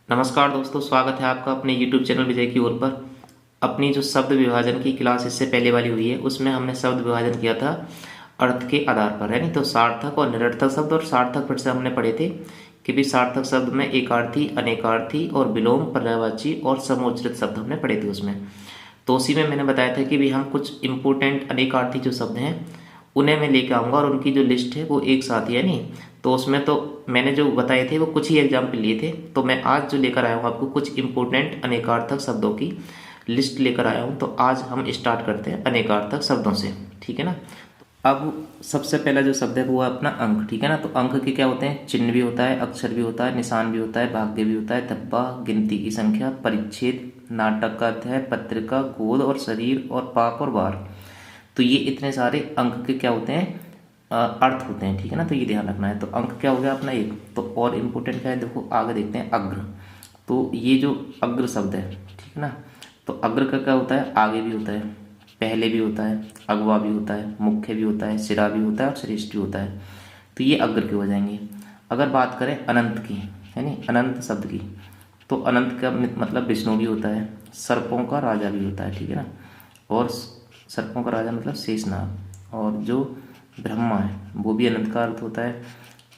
नमस्कार दोस्तों, स्वागत है आपका अपने YouTube चैनल विजय की ओर पर। अपनी जो शब्द विभाजन की क्लास इससे पहले वाली हुई है उसमें हमने शब्द विभाजन किया था अर्थ के आधार पर, है नहीं। तो सार्थक और निरर्थक शब्द और सार्थक फिर से हमने पढ़े थे कि भी सार्थक शब्द में एकार्थी, अनेकार्थी और विलोम, पर्यायवाची और समोच्चरित शब्द हमने पढ़े थे उसमें। तो उसी में मैंने बताया था कि भी हम कुछ इंपोर्टेंट अनेकार्थी जो शब्द हैं उन्हें मैं लेके आऊँगा और उनकी जो लिस्ट है वो एक साथ ही है नहीं। तो उसमें तो मैंने जो बताए थे वो कुछ ही एग्जाम्पल लिए थे, तो मैं आज जो लेकर आया हूँ आपको कुछ इंपोर्टेंट अनेकार्थक शब्दों की लिस्ट लेकर आया हूँ। तो आज हम स्टार्ट करते हैं अनेकार्थक शब्दों से, ठीक है ना। अब सबसे पहला जो शब्द है वो है अपना अंक, ठीक है ना। तो अंक के क्या होते हैं? चिन्ह भी होता है, अक्षर भी होता है, निशान भी होता है, भाग्य भी होता है, धब्बा, गिनती की संख्या, परिच्छेद, नाटक का अध्याय, पत्रिका, गोद और शरीर और पाप और वार। तो ये इतने सारे अंक के क्या होते हैं? अर्थ होते हैं, ठीक है ना। तो ये ध्यान रखना है। तो अंक क्या हो गया अपना एक। तो और इम्पोर्टेंट क्या है देखो, आगे देखते हैं अग्र। तो ये जो अग्र शब्द है, ठीक है ना। तो अग्र का क्या होता है? आगे भी होता है, पहले भी होता है, अगवा भी होता है, मुख्य भी होता है, सिरा भी होता है और श्रेष्ठ भी होता है। तो ये अग्र के हो जाएंगे। अगर बात करें अनंत की, है नहीं, अनंत शब्द की, तो अनंत का मतलब विष्णु भी होता है, सर्पों का राजा भी होता है, ठीक है ना। और सर्पों का राजा मतलब शेषनाग। और जो ब्रह्मा है वो भी अनंत का अर्थ होता है।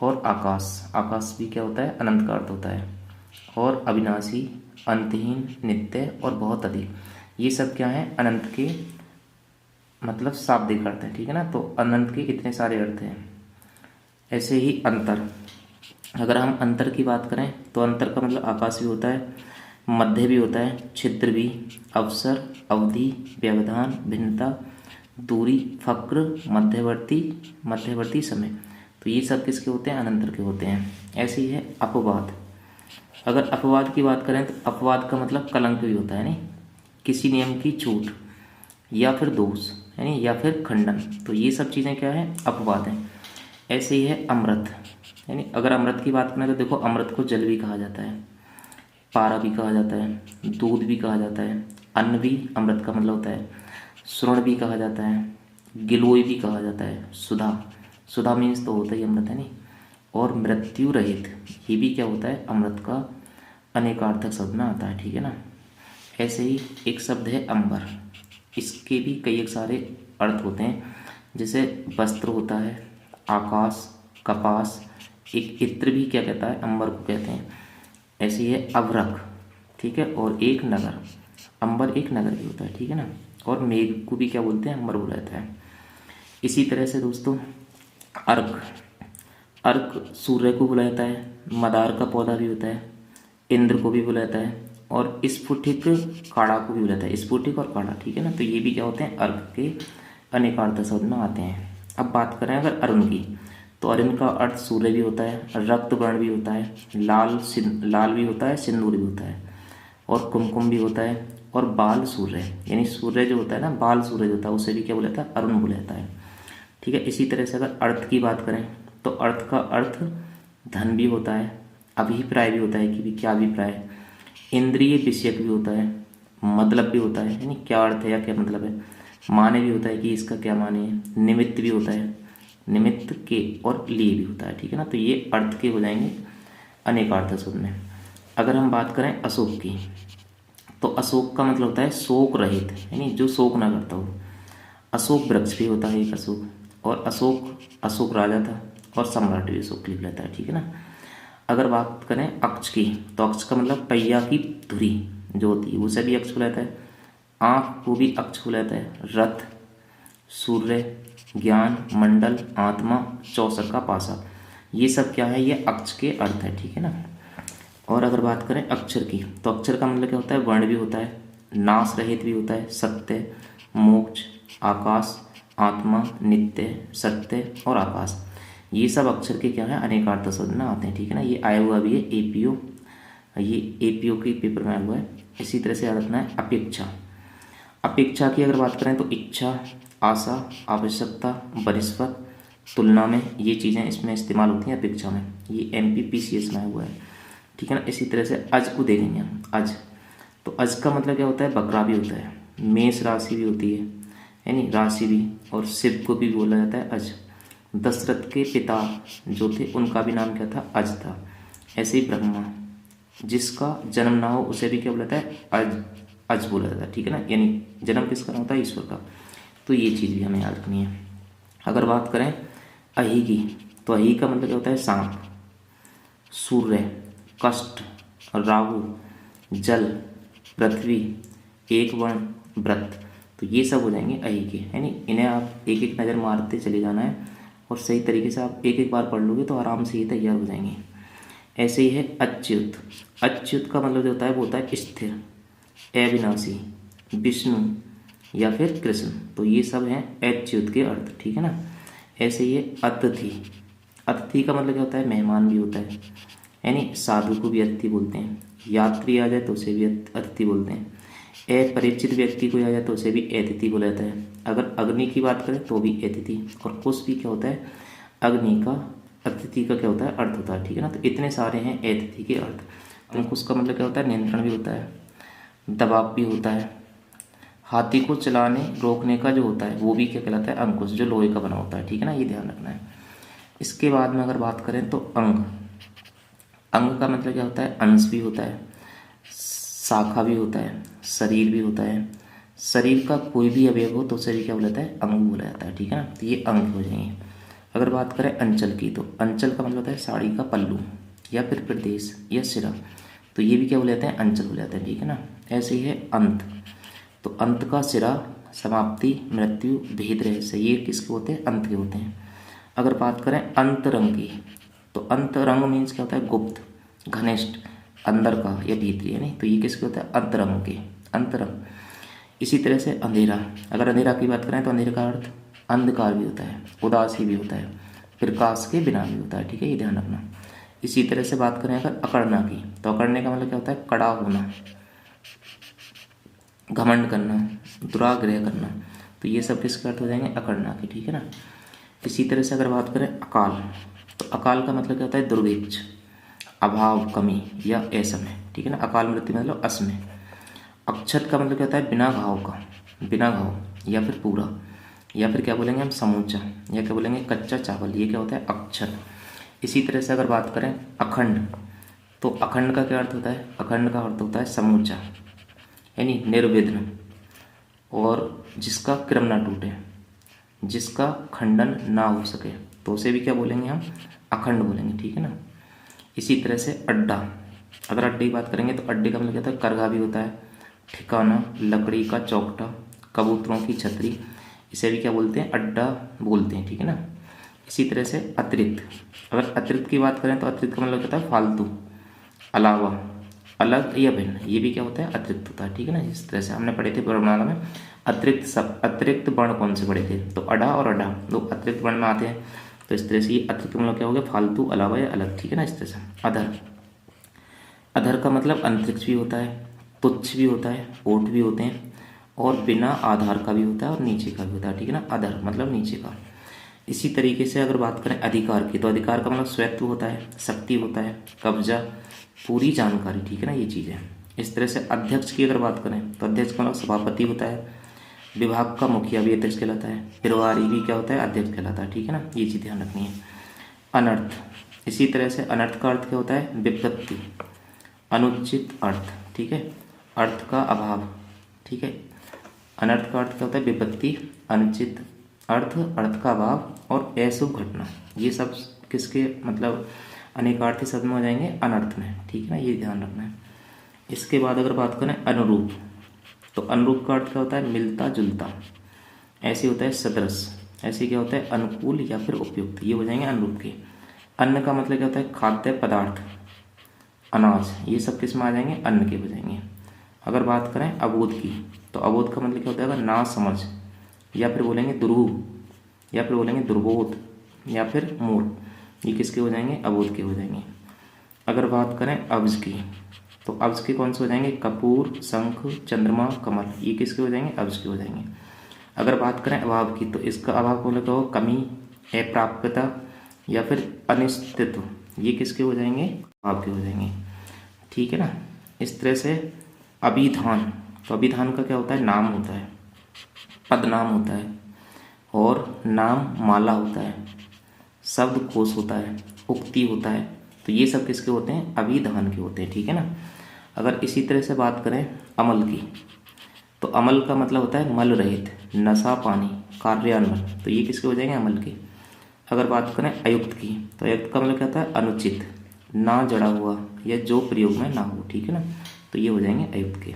और आकाश, आकाश भी क्या होता है? अनंत का अर्थ होता है। और अविनाशी, अंतहीन, नित्य और बहुत अधिक, ये सब क्या है? अनंत के मतलब शाब्दिक अर्थ है, ठीक है ना। तो अनंत के इतने सारे अर्थ हैं। ऐसे ही अंतर, अगर हम अंतर की बात करें तो अंतर का मतलब आकाश भी होता है, मध्य भी होता है, छिद्र भी, अवसर, अवधि, व्यवधान, भिन्नता, दूरी, फक्र, मध्यवर्ती, मध्यवर्ती समय। तो ये सब किसके होते हैं? अनंतर के होते हैं। ऐसे ही है अपवाद। अगर अपवाद की बात करें तो अपवाद का मतलब कलंक भी होता है, नहीं, किसी नियम की छूट या फिर दोष, है नहीं, या फिर खंडन। तो ये सब चीज़ें क्या है? अपवाद हैं। ऐसे ही है अमृत, यानी अगर अमृत की बात करें तो देखो अमृत को जल भी कहा जाता है, पारा भी कहा जाता है, दूध भी कहा जाता है, अन्न भी अमृत का मतलब होता है, स्वर्ण भी कहा जाता है, गिलोय भी कहा जाता है, सुधा, सुधा मीन्स तो होता ही अमृत, है नहीं। और मृत्यु रहित, ये भी क्या होता है? अमृत का अनेकार्थक शब्द में आता है, ठीक है ना। ऐसे ही एक शब्द है अंबर, इसके भी कई एक सारे अर्थ होते हैं। जैसे वस्त्र होता है, आकाश, कपास, एक इत्र भी क्या कहता है? अंबर को कहते हैं। ऐसे ही है अवरक, ठीक है, और एक नगर, अंबर एक नगर भी होता है, ठीक है ना। और मेघ को भी क्या बोलते हैं? अंबर बोला जाता है। इसी तरह से दोस्तों अर्क, अर्क सूर्य को बोला जाता है, मदार का पौधा भी होता है, इंद्र को भी बोला जाता है, और स्फुटिक काड़ा को भी बोला जाता है, स्फुटिक और काड़ा, ठीक है ना। तो ये भी क्या होते हैं? अर्क के अनेकार्थ शब्द में आते हैं। अब बात करें अगर अरुण की, तो अरुण का अर्थ सूर्य भी होता है, रक्त वर्ण भी होता है, लाल भी होता है, सिंदूर भी होता है, और कुमकुम भी होता है, और बाल सूर्य, यानी सूर्य जो होता है ना, बाल सूर्य जो होता है उसे भी क्या बोला जाता है? अरुण बोला जाता है, ठीक है। इसी तरह से अगर अर्थ की बात करें तो अर्थ का अर्थ धन भी होता है, अभिप्राय भी होता है कि भी क्या अभिप्राय, इंद्रिय विषयक भी होता है, मतलब भी होता है, यानी क्या अर्थ है या क्या मतलब है, माने भी होता है कि इसका क्या माने है, निमित्त भी होता है, निमित्त के और लिए भी होता है, ठीक है ना। तो ये अर्थ के हो जाएंगे अनेकार्थ शब्द में। अगर हम बात करें अशोक की, तो अशोक का मतलब होता है शोक रहित, यानी जो शोक ना करता हो। अशोक वृक्ष भी होता है एक अशोक, और अशोक, अशोक राजा था और सम्राट भी अशोक लिख लेता है, ठीक है ना। अगर बात करें अक्ष की, तो अक्ष का मतलब पहिया की धुरी जो होती है उसे भी अक्ष बुलाता है, आँख को भी अक्ष बुलाता है, रथ, सूर्य, ज्ञान, मंडल, आत्मा, चौसर का पासा, ये सब क्या है? ये अक्ष के अर्थ है, ठीक है ना। और अगर बात करें अक्षर की, तो अक्षर का मतलब क्या होता है? वर्ण भी होता है, नाश रहित भी होता है, सत्य, मोक्ष, आकाश, आत्मा, नित्य, सत्य और आकाश, ये सब अक्षर के क्या है? अनेकार्थ शब्द में आते हैं, ठीक है ना। ये आया हुआ भी है एपीओ, ये एपीओ के पेपर में आया हुआ है। इसी तरह से याद रखना है अपेक्षा। अपेक्षा की अगर बात करें तो इच्छा, आशा, आवश्यकता, बनिस्पत, तुलना में, ये चीज़ें इसमें इस्तेमाल होती हैं अपेक्षा में। ये MPPCS में आया हुआ है, ठीक है ना। इसी तरह से अज को देखेंगे हम, अज, तो अज का मतलब क्या होता है? बकरा भी होता है, मेष राशि भी होती है, यानी राशि भी, और शिव को भी बोला जाता है अज। दशरथ के पिता जो थे उनका भी नाम क्या था? अज था। ऐसे ही ब्रह्मा, जिसका जन्म ना हो उसे भी क्या बोला जाता है, अज बोला जाता है, ठीक है ना। यानी जन्म किसका होता है, ईश्वर का। तो ये चीज़ भी हमें याद रखनी है। अगर बात करें अहि की, तो अहि का मतलब क्या होता है, सांप, सूर्य, कष्ट, राहु, जल, पृथ्वी, एक वर्ण, व्रत। तो ये सब हो जाएंगे अहि के, है नी। इन्हें आप एक एक नज़र मारते चले जाना है और सही तरीके से आप एक एक बार पढ़ लोगे तो आराम से ये तैयार हो जाएंगे। ऐसे ही है अच्युत। अच्युत का मतलब जो होता है वो होता है स्थिर, अविनाशी, विष्णु या फिर कृष्ण। तो ये सब हैं अच्युत के अर्थ, ठीक है ना। ऐसे ही है अतिथि। अतिथि का मतलब क्या होता है, मेहमान भी होता है, यानी साधु को भी अतिथि बोलते हैं। यात्री आ जाए तो उसे भी अतिथि बोलते हैं। अपरिचित व्यक्ति को आ जाए तो उसे भी अतिथि बोला जाता है। अगर अग्नि की बात करें तो भी अतिथि, और कुश भी क्या होता है, अग्नि का, अतिथि का क्या होता है, अर्थ होता है, ठीक है ना। तो इतने सारे हैं अतिथि के अर्थ। तो कुश का मतलब क्या होता है, नियंत्रण भी होता है, दबाव भी होता है। हाथी को चलाने रोकने का जो होता है वो भी क्या कहलाता है, अंकुश, जो लोहे का बना होता है, ठीक है ना, ये ध्यान रखना है। इसके बाद में अगर बात करें तो अंग। अंग का मतलब क्या होता है, अंश भी होता है, शाखा भी होता है, शरीर भी होता है। शरीर का कोई भी अवयव हो तो उसे भी क्या बोला जाता है, अंग बोला जाता है, ठीक है ना। तो ये अंग हो जाएंगे। अगर बात करें अंचल की, तो अंचल का मतलब होता है साड़ी का पल्लू या फिर प्रदेश या सिरा। तो ये भी क्या बोले जाते हैं, अंचल बोले जाते हैं, ठीक है ना। ऐसे ही है अंत। तो अंत का सिरा, समाप्ति, मृत्यु, भेद, रहस्य, ये किसके होते हैं, अंत के होते हैं। अगर बात करें अंतरंग की, तो अंतरंग मीन्स क्या होता है, गुप्त, घनिष्ठ, अंदर का या भीतरी, है नहीं। तो ये किसके होता है, अंतरंग के, अंतरंग। इसी तरह से अंधेरा। अगर अंधेरा की बात करें तो अंधेरे का अर्थ अंधकार भी होता है, उदासी भी होता है, प्रकाश के बिना भी होता है, ठीक है, ये ध्यान रखना। इसी तरह से बात करें अगर अकड़ना की, तो अकड़ने का मतलब क्या होता है, कड़ा होना, घमंड करना, दुराग्रह करना। तो ये सब किसके अर्थ हो जाएंगे, अकड़ना के, ठीक है ना। इसी तरह से अगर बात करें अकाल, तो अकाल का मतलब क्या होता है, दुर्भिक्ष, अभाव, कमी या असमय, ठीक है ना। अकाल मृत्यु मतलब असमय। अक्षत का मतलब क्या होता है, बिना घाव का, बिना घाव या फिर पूरा, या फिर क्या बोलेंगे हम, समूचा, या क्या बोलेंगे, कच्चा चावल, ये क्या होता है, अक्षत। इसी तरह से अगर बात करें अखंड, तो अखंड का क्या अर्थ होता है, अखंड का अर्थ होता है समूचा, यानी निर्विघ्न, और जिसका क्रम ना टूटे, जिसका खंडन ना हो सके, तो उसे भी क्या बोलेंगे हम, अखंड बोलेंगे, ठीक है ना। इसी तरह से अड्डा। अगर अड्डे की बात करेंगे तो अड्डे का मतलब क्या होता है, करघा भी होता है, ठिकाना, लकड़ी का चौकटा, कबूतरों की छतरी, इसे भी क्या बोलते हैं, अड्डा बोलते हैं, ठीक है ना। इसी तरह से अतिरिक्त। अगर अतिरिक्त की बात करें तो अतिरिक्त का मतलब क्या होता है, फालतू, अलावा, अलग या भिन्न, ये भी क्या होता है, अतिरिक्त होता है, ठीक है ना। इस तरह से हमने पढ़े थे वर्णमाला में अतिरिक्त सब, अतिरिक्त वर्ण कौन से पढ़े थे, तो अडा और अडा दो अतिरिक्त वर्ण में आते हैं। तो इस तरह से ये अतिरिक्त मतलब क्या हो गया, फालतू, अलावा या अलग, ठीक है ना। इस तरह से अधर। अधर का मतलब अंतरिक्ष भी होता है, तुच्छ भी होता है, ओट भी होते हैं, और बिना आधार का भी होता है और नीचे का भी होता है, ठीक है ना। अधर मतलब नीचे का। इसी तरीके से अगर बात करें अधिकार की, तो अधिकार का मतलब स्वैत्व होता है, शक्ति होता है, कब्जा, पूरी जानकारी, ठीक है ना, ये चीज़ है। इस तरह से अध्यक्ष की अगर बात करें तो अध्यक्ष का मतलब सभापति होता है, विभाग का मुखिया भी अध्यक्ष कहलाता है, प्रभारी भी क्या होता है, अध्यक्ष कहलाता है, ठीक है ना, ये चीज़ ध्यान रखनी है। अनर्थ। इसी तरह से अनर्थ का अर्थ क्या होता है, विपत्ति, अनुचित अर्थ, ठीक है, अर्थ का अभाव, ठीक है। अनर्थ का अर्थ क्या होता है, विपत्ति, अनुचित अर्थ, अर्थ का अभाव और अशुभ घटना। ये सब किसके मतलब अनेकार्थी शब्द में हो जाएंगे, अनर्थ में, ठीक है ना, ये ध्यान रखना है। इसके बाद अगर बात करें अनुरूप, तो अनुरूप का अर्थ क्या होता है, मिलता जुलता, ऐसे होता है सदृश, ऐसे क्या होता है, अनुकूल या फिर उपयुक्त, ये हो जाएंगे अनुरूप के। अन्न का मतलब क्या होता है, खाद्य पदार्थ, अनाज, ये सब किस में आ जाएंगे, अन्न के हो जाएंगे। अगर बात करें अबोध की, तो अबोध का मतलब क्या होता है, ना समझ, या फिर बोलेंगे दुरूह, या फिर बोलेंगे दुर्बोध, या फिर मूर्ख, ये किसके हो जाएंगे, अबोध के हो जाएंगे। अगर बात करें अब्ज की, तो अब्ज के कौन से हो जाएंगे, कपूर, शंख, चंद्रमा, कमल, ये किसके हो जाएंगे, अब्ज के हो जाएंगे। अगर बात करें अभाव की, तो इसका अभाव को मतलब कमी, अप्राप्यता या फिर अनिश्चितत्व, ये किसके हो जाएंगे, अभाव के हो जाएंगे, ठीक है ना। इस तरह से अभिधान, तो अभिधान का क्या होता है, नाम होता है, पदनाम होता है, और नाम माला होता है, शब्द कोश होता है, उक्ति होता है, तो ये सब किसके होते हैं, अभिधान के होते हैं, ठीक है ना। अगर इसी तरह से बात करें अमल की, तो अमल का मतलब होता है मल रहित, नशा पानी, कार्यान्वयन, तो ये किसके हो जाएंगे, अमल के। अगर बात करें अयुक्त की, तो अयुक्त का मतलब क्या होता है, अनुचित, ना जड़ा हुआ या जो प्रयोग में ना हो, ठीक है ना, तो ये हो जाएंगे अयुक्त के।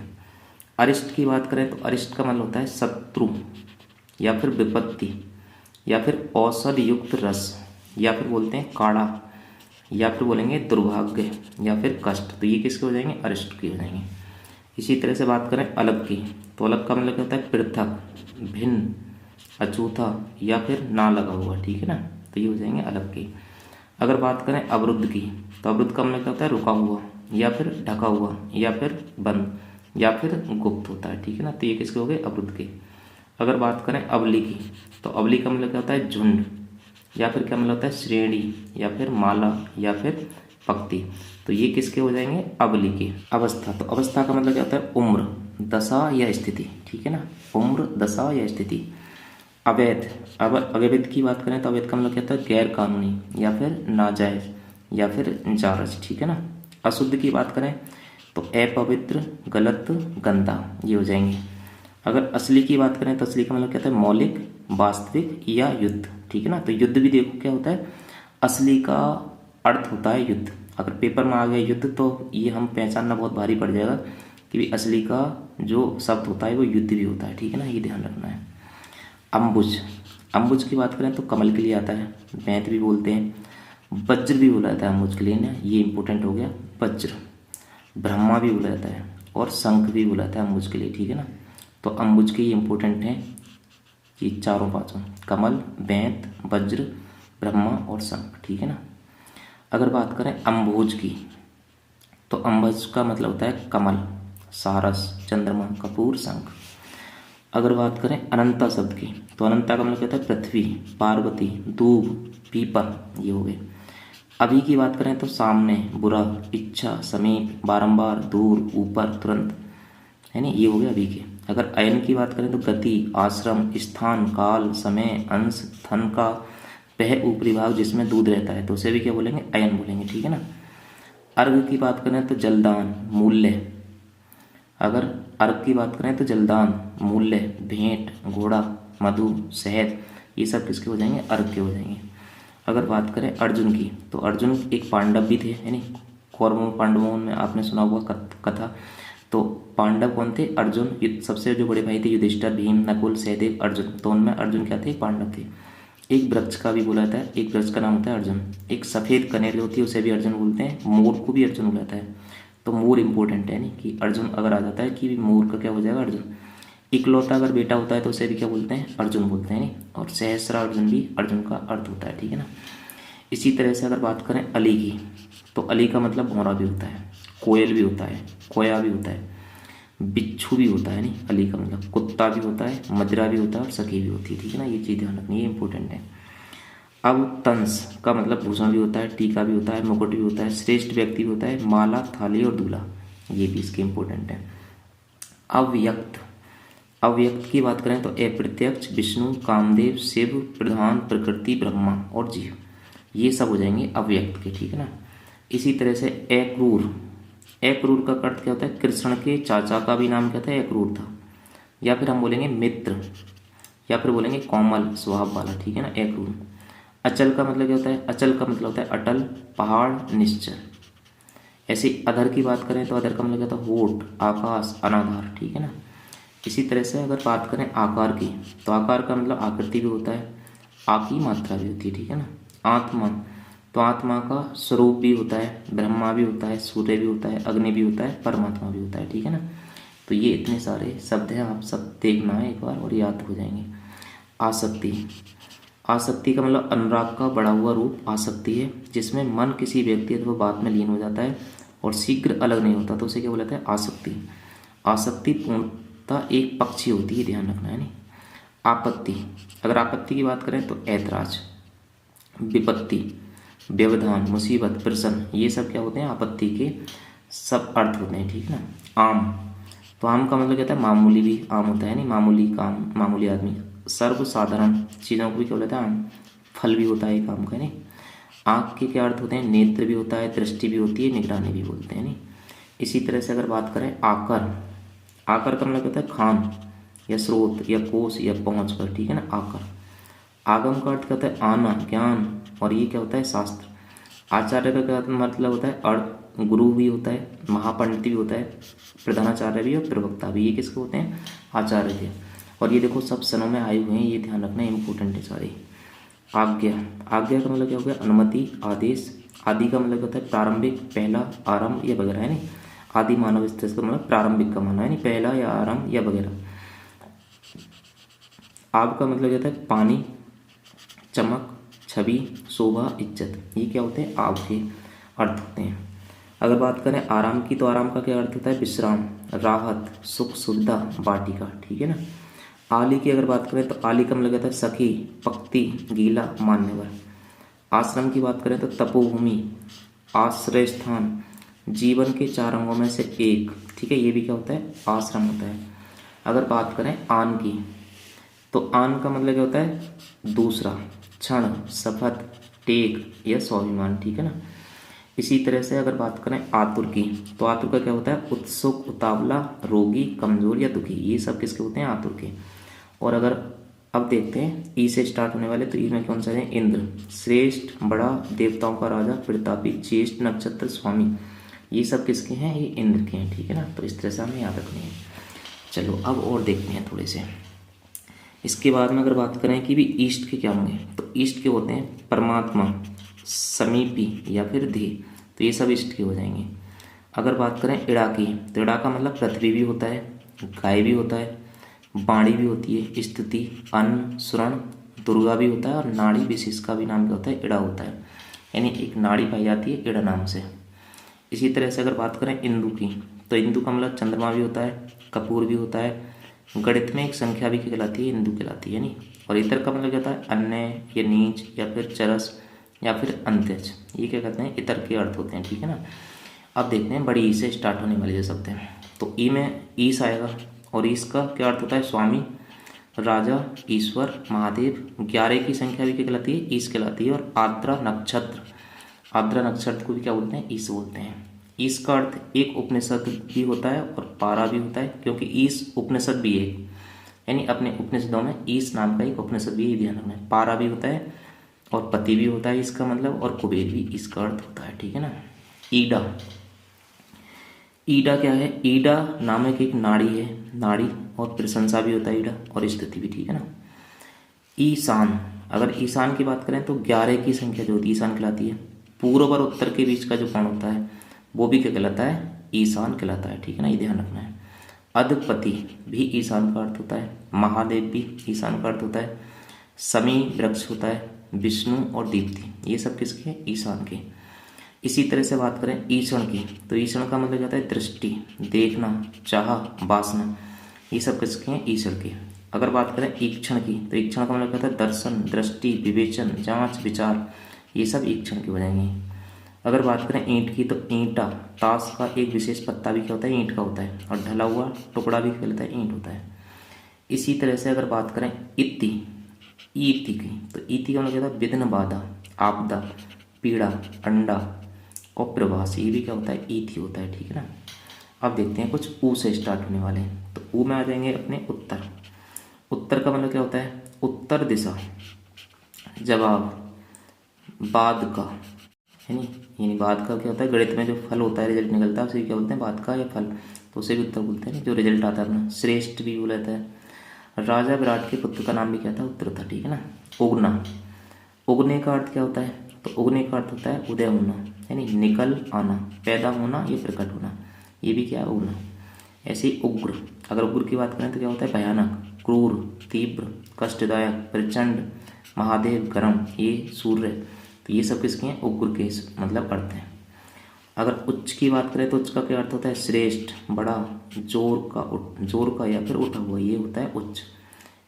अरिष्ट की बात करें तो अरिष्ट का मतलब होता है शत्रु या फिर विपत्ति या फिर औषध युक्त रस या फिर बोलते हैं काढ़ा या फिर बोलेंगे दुर्भाग्य या फिर कष्ट, तो ये किसके हो जाएंगे, अरिष्ट के हो जाएंगे। इसी तरह से बात करें अलग की, तो अलग का मतलब क्या होता है पृथक, भिन्न, अछूता या फिर ना लगा हुआ, ठीक है ना, तो ये हो जाएंगे अलग के। अगर बात करें अवरुद्ध की, तो अवरुद्ध का मतलब क्या होता है रुका हुआ या फिर ढका हुआ या फिर बंद या फिर गुप्त होता है, ठीक है ना, तो ये किसके हो गए, अवरुद्ध के। अगर बात करें अवली की, तो अवली का मतलब क्या होता है झुंड या फिर क्या मतलब होता है श्रेणी या फिर माला या फिर पंक्ति, तो ये किसके हो जाएंगे, अवली के। अवस्था, तो अवस्था का मतलब क्या होता है उम्र, दशा या स्थिति, ठीक है ना, उम्र, दशा या स्थिति। अवैध, अब अवैध की बात करें तो अवैध का मतलब क्या होता है गैर कानूनी या फिर नाजायज या फिर जारज, ठीक है ना। अशुद्ध की बात करें तो अपवित्र, गलत, गंदा, ये हो जाएंगे। अगर असली की बात करें तो असली का मतलब क्या होता है मौलिक, वास्तविक या युद्ध, ठीक है ना, तो युद्ध भी देखो क्या होता है, असली का अर्थ होता है युद्ध। अगर पेपर में आ गया युद्ध तो ये हम पहचानना बहुत भारी पड़ जाएगा कि भी असली का जो शब्द होता है वो युद्ध भी होता है, ठीक है ना, ये ध्यान रखना है। अम्बुज, अम्बुज की बात करें तो कमल के लिए आता है, बैंत भी बोलते हैं, वज्र भी बोला जाता है अम्बुज के लिए ना, ये इंपॉर्टेंट हो गया वज्र। ब्रह्मा भी बोला जाता है और शंख भी बोला जाता है अम्बुज के लिए, ठीक है ना, तो अम्बुज के ये इंपॉर्टेंट हैं ये चारों पांचों, कमल, बैंत, वज्र, ब्रह्मा और शंख, ठीक है ना। अगर बात करें अम्बुज की, तो अम्बुज का मतलब होता है कमल, सारस, चंद्रमा, कपूर, शंख। अगर बात करें अनंता शब्द की, तो अनंता का मतलब कहता है पृथ्वी, पार्वती, दूब, पीपल, ये हो गए। अभी की बात करें तो सामने, बुरा, इच्छा, समीप, बारंबार, दूर, ऊपर, तुरंत, है नहीं, ये हो गए अभी के। अगर अयन की बात करें तो गति, आश्रम, स्थान, काल, समय, अंश, थन का वह ऊपरी भाग जिसमें दूध रहता है, तो उसे भी क्या बोलेंगे, अयन बोलेंगे, ठीक है ना। अर्घ की बात करें तो जलदान, मूल्य। अगर अर्घ की बात करें तो जलदान, मूल्य, भेंट, घोड़ा, मधु, शहद, ये सब किसके हो जाएंगे, अर्घ के हो जाएंगे। अगर बात करें अर्जुन की, तो अर्जुन एक पांडव भी थे, है नहीं, कौरवों पांडवों में आपने सुना हुआ कथा। तो पांडव कौन थे, अर्जुन, सबसे जो बड़े भाई थे युधिष्ठिर, भीम, नकुल, सहदेव, अर्जुन, तो उनमें अर्जुन क्या थे, पांडव थे। एक वृक्ष का भी बोला जाता है, एक वृक्ष का नाम होता है अर्जुन। एक सफ़ेद कनेर जो होती है उसे भी अर्जुन बोलते हैं, मोर को भी अर्जुन बोला जाता है, तो मोर इंपॉर्टेंट है नहीं कि अर्जुन अगर आ जाता है कि मोर का क्या हो जाएगा, अर्जुन। इकलौता अगर बेटा होता है तो उसे भी क्या बोलते हैं, अर्जुन बोलते हैं नहीं, और सहस्रा अर्जुन भी अर्जुन का अर्थ होता है, ठीक है ना। इसी तरह से अगर बात करें अली की, तो अली का मतलब भौरा भी होता है, कोयल भी होता है, कोया भी होता है, बिच्छू भी होता है नहीं, अली का मतलब कुत्ता भी होता है, मजरा भी होता है और सखी भी होती है, ठीक है ना, ये चीज़ ध्यान रखनी है, इंपॉर्टेंट है। अब तंस का मतलब भूषण भी होता है, टीका भी होता है, मुकुट भी होता है, श्रेष्ठ व्यक्ति भी होता है, माला, थाली और दूल्हा, ये भी इसके इंपॉर्टेंट है। अव्यक्त, अव्यक्त की बात करें तो अप्रत्यक्ष, विष्णु, कामदेव, शिव, प्रधान, प्रकृति, ब्रह्मा और जीव, ये सब हो जाएंगे अव्यक्त के, ठीक है ना। इसी तरह से अक्रूर, अक्रूर का अर्थ क्या होता है, कृष्ण के चाचा का भी नाम क्या था, अक्रूर था, या फिर हम बोलेंगे मित्र या फिर बोलेंगे कोमल स्वभाव वाला, ठीक है ना, अक्रूर। अचल का मतलब क्या होता है, अचल का मतलब होता है अटल, पहाड़, निश्चल। ऐसे अधर की बात करें तो अधर का मतलब क्या होता है होठ, आकाश, अनाधार, ठीक है ना। इसी तरह से अगर बात करें आकार की, तो आकार का मतलब आकृति भी होता है, आ की मात्रा भी होती है, ठीक है ना। आत्मा, तो आत्मा का स्वरूप भी होता है, ब्रह्मा भी होता है, सूर्य भी होता है, अग्नि भी होता है, परमात्मा भी होता है, ठीक है ना। तो ये इतने सारे शब्द हैं, आप सब देखना है एक बार और याद हो जाएंगे। आसक्ति, आसक्ति का मतलब अनुराग का बढ़ा हुआ रूप आसक्ति है, जिसमें मन किसी व्यक्ति अथवा बात में लीन हो जाता है और शीघ्र अलग नहीं होता, तो उसे क्या बोला जाता है, आसक्ति। आसक्ति पूर्णतः एक पक्षी होती है, ध्यान रखना है नहीं। आपत्ति, अगर आपत्ति की बात करें तो ऐतराज, विपत्ति, व्यवधान, मुसीबत, प्रश्न, ये सब क्या होते हैं, आपत्ति के सब अर्थ होते हैं, ठीक है ना। आम, तो आम का मतलब क्या होता है, मामूली भी आम होता है नहीं, मामूली काम, मामूली आदमी। सर्वसाधारण चीज़ों को भी क्या बोलता है आम, फल भी होता है एक आम का नहीं। आँख के क्या अर्थ होते हैं? नेत्र भी होता है, दृष्टि भी होती है, निगरानी भी बोलते हैं नहीं। इसी तरह से अगर बात करें आकर, आकर का मतलब होता है खान या स्रोत या कोष या पहुँच पर, ठीक है ना, आकर। आगम का अर्थ क्या होता है? आना, ज्ञान, और ये क्या होता है? शास्त्र। आचार्य का क्या मतलब होता है? अर्थ, गुरु भी होता है, महापंडित भी होता है, प्रधानाचार्य भी और प्रवक्ता भी, ये किसके होते हैं? आचार्य के। और ये देखो सब सनों में आए हुए हैं, ये ध्यान रखना इंपॉर्टेंट है सारे। आज्ञा, आज्ञा का मतलब क्या हो गया? अनुमति, आदेश। आदि का मतलब होता है प्रारंभिक, पहला, आरंभ या वगैरह, है नहीं। आदि मानव स्थिति का मतलब प्रारंभिक का माना है नहीं, पहला या आरंभ या वगैरह। आब का मतलब होता है पानी, चमक, छवि, शोभा, इज्जत, ये क्या होते हैं? आब के अर्थ होते हैं। अगर बात करें आराम की, तो आराम का क्या अर्थ होता है? विश्राम, राहत, सुख, सुविधा, वाटिका, ठीक है ना। आली की अगर बात करें तो आली का मतलब होता है सखी, पक्ति, गीला, मान्यवर। आश्रम की बात करें तो तपोभूमि, आश्रय स्थान, जीवन के 4 अंगों में से एक, ठीक है, ये भी क्या होता है? आश्रम होता है। अगर बात करें आन की, तो आन का मतलब क्या होता है? दूसरा, क्षण, शपथ, टेक या स्वाभिमान, ठीक है ना। इसी तरह से अगर बात करें आतुर की, तो आतुर का क्या होता है? उत्सुक, उतावला, रोगी, कमजोर या दुखी, ये सब किसके होते हैं? आतुर के। और अगर अब देखते हैं ई से स्टार्ट होने वाले, तो ई में कौन सा है? इंद्र, श्रेष्ठ, बड़ा, देवताओं का राजा, प्रतापी, ज्येष्ठ नक्षत्र स्वामी, ये सब किसके हैं? ये इंद्र के हैं, ठीक है ना। तो इस तरह से हमें याद रखनी है। चलो अब और देखते हैं थोड़े से। इसके बाद में अगर बात करें कि भी ईष्ट के क्या होंगे, तो ईष्ट के होते हैं परमात्मा, समीपी या फिर ध्येय, तो ये सब ईष्ट के हो जाएंगे। अगर बात करें इड़ा की, तो इड़ा का मतलब पृथ्वी भी होता है, गाय भी होता है, बाणी भी होती है, स्तुति, अन्न, सुरण, दुर्गा भी होता है, और नाड़ी विशेष का भी नाम क्या होता है? इड़ा होता है, यानी एक नाड़ी पाई जाती है इड़ा नाम से। इसी तरह से अगर बात करें इंदु की, तो इंदु का मतलब चंद्रमा भी होता है, कपूर भी होता है, गणित में एक संख्या भी कहलाती है, इंदु कहलाती है नहीं। और इतर का मतलब क्या होता है? अन्य या नीच या फिर चरस या फिर अंत्यज, ये क्या कहते हैं? इतर के अर्थ होते हैं, ठीक है ना। अब देखते हैं बड़ी ई से स्टार्ट होने वाले जो शब्द हैं, तो ई में ईश आएगा, और ईश का क्या अर्थ होता है? स्वामी, राजा, ईश्वर, महादेव। 11 की संख्या भी क्या कहलाती है? ईश कहलाती है। और आद्रा नक्षत्र, आद्रा नक्षत्र को भी क्या बोलते हैं? ईश बोलते हैं। ईश का अर्थ एक उपनिषद भी होता है और पारा भी होता है, क्योंकि ईश उपनिषद भी है, यानी अपने उपनिषदों में ईश नाम का एक उपनिषद भी है, ध्यान रखना है। पारा भी होता है और पति भी होता है इसका मतलब, और कुबेर भी इसका अर्थ होता है, ठीक है ना। ईडा, ईडा क्या है? ईडा नामक एक नाड़ी है, नाड़ी, और प्रशंसा भी होता है ईडा, और स्तुति भी, ठीक है ना। ईशान, अगर ईशान की बात करें तो 11 की संख्या जो होती है ईशान कहलाती है। पूर्व और उत्तर के बीच का जो कोण होता है वो भी क्या कहलाता है? ईशान कहलाता है, ठीक है ना, ये ध्यान रखना है। अधपति भी ईशान का अर्थ होता है, महादेव भी ईशान का अर्थ होता है, समी वृक्ष होता है, विष्णु और दीप्ति, ये सब किसके हैं? ईशान के। इसी तरह से बात करें ईक्षण की, तो ईक्षण का मतलब जाता है दृष्टि, देखना, चाह, वासना, ये सब किसके हैं? ईक्षण के। अगर बात करें ईक्षण की, तो ईक्षण का मतलब कहता है दर्शन, दृष्टि, विवेचन, जांच, विचार, ये सब ईक्षण के हो जाएंगे। अगर बात करें ईंट की, तो ईंटा, ताश का एक विशेष पत्ता भी क्या होता है? ईंट का होता है, और ढला हुआ टुकड़ा भी कहलाता है ईंट होता है। इसी तरह से अगर बात करें इति, ईति की, तो ईति का मतलब क्या होता है? विघ्न, बाधा, आपदा, पीड़ा, अंडा और प्रवास, ये भी क्या होता है? ईति होता है, ठीक है ना। अब देखते हैं कुछ ऊ से स्टार्ट होने वाले, तो ऊ में आ जाएंगे अपने उत्तर। उत्तर का मतलब क्या होता है? उत्तर दिशा, जवाब, बाद का, है नी, यानी बाद का क्या होता है? गणित में जो फल होता है, रिजल्ट निकलता है, उसे क्या बोलते हैं? बाद का या फल, तो उसे भी उत्तर बोलते हैं, जो रिजल्ट आता है अपना। श्रेष्ठ भी बोला जाता है। राजा विराट के पुत्र का नाम भी क्या था? उत्तर था, ठीक है ना। उगना, उगने का अर्थ क्या होता है? तो उगने का अर्थ होता है उदय होना, यानी निकल आना, पैदा होना या प्रकट होना, ये भी क्या है? उगना। ऐसे ही उग्र, अगर उग्र की बात करें तो क्या होता है? भयानक, क्रूर, तीव्र, कष्टदायक, प्रचंड, महादेव, गरम, ये सूर्य, तो ये सब किसके हैं? उग्र के मतलब अर्थ हैं। अगर उच्च की बात करें तो उच्च का क्या अर्थ होता है? श्रेष्ठ, बड़ा, जोर का या फिर उठा हुआ, ये होता है उच्च।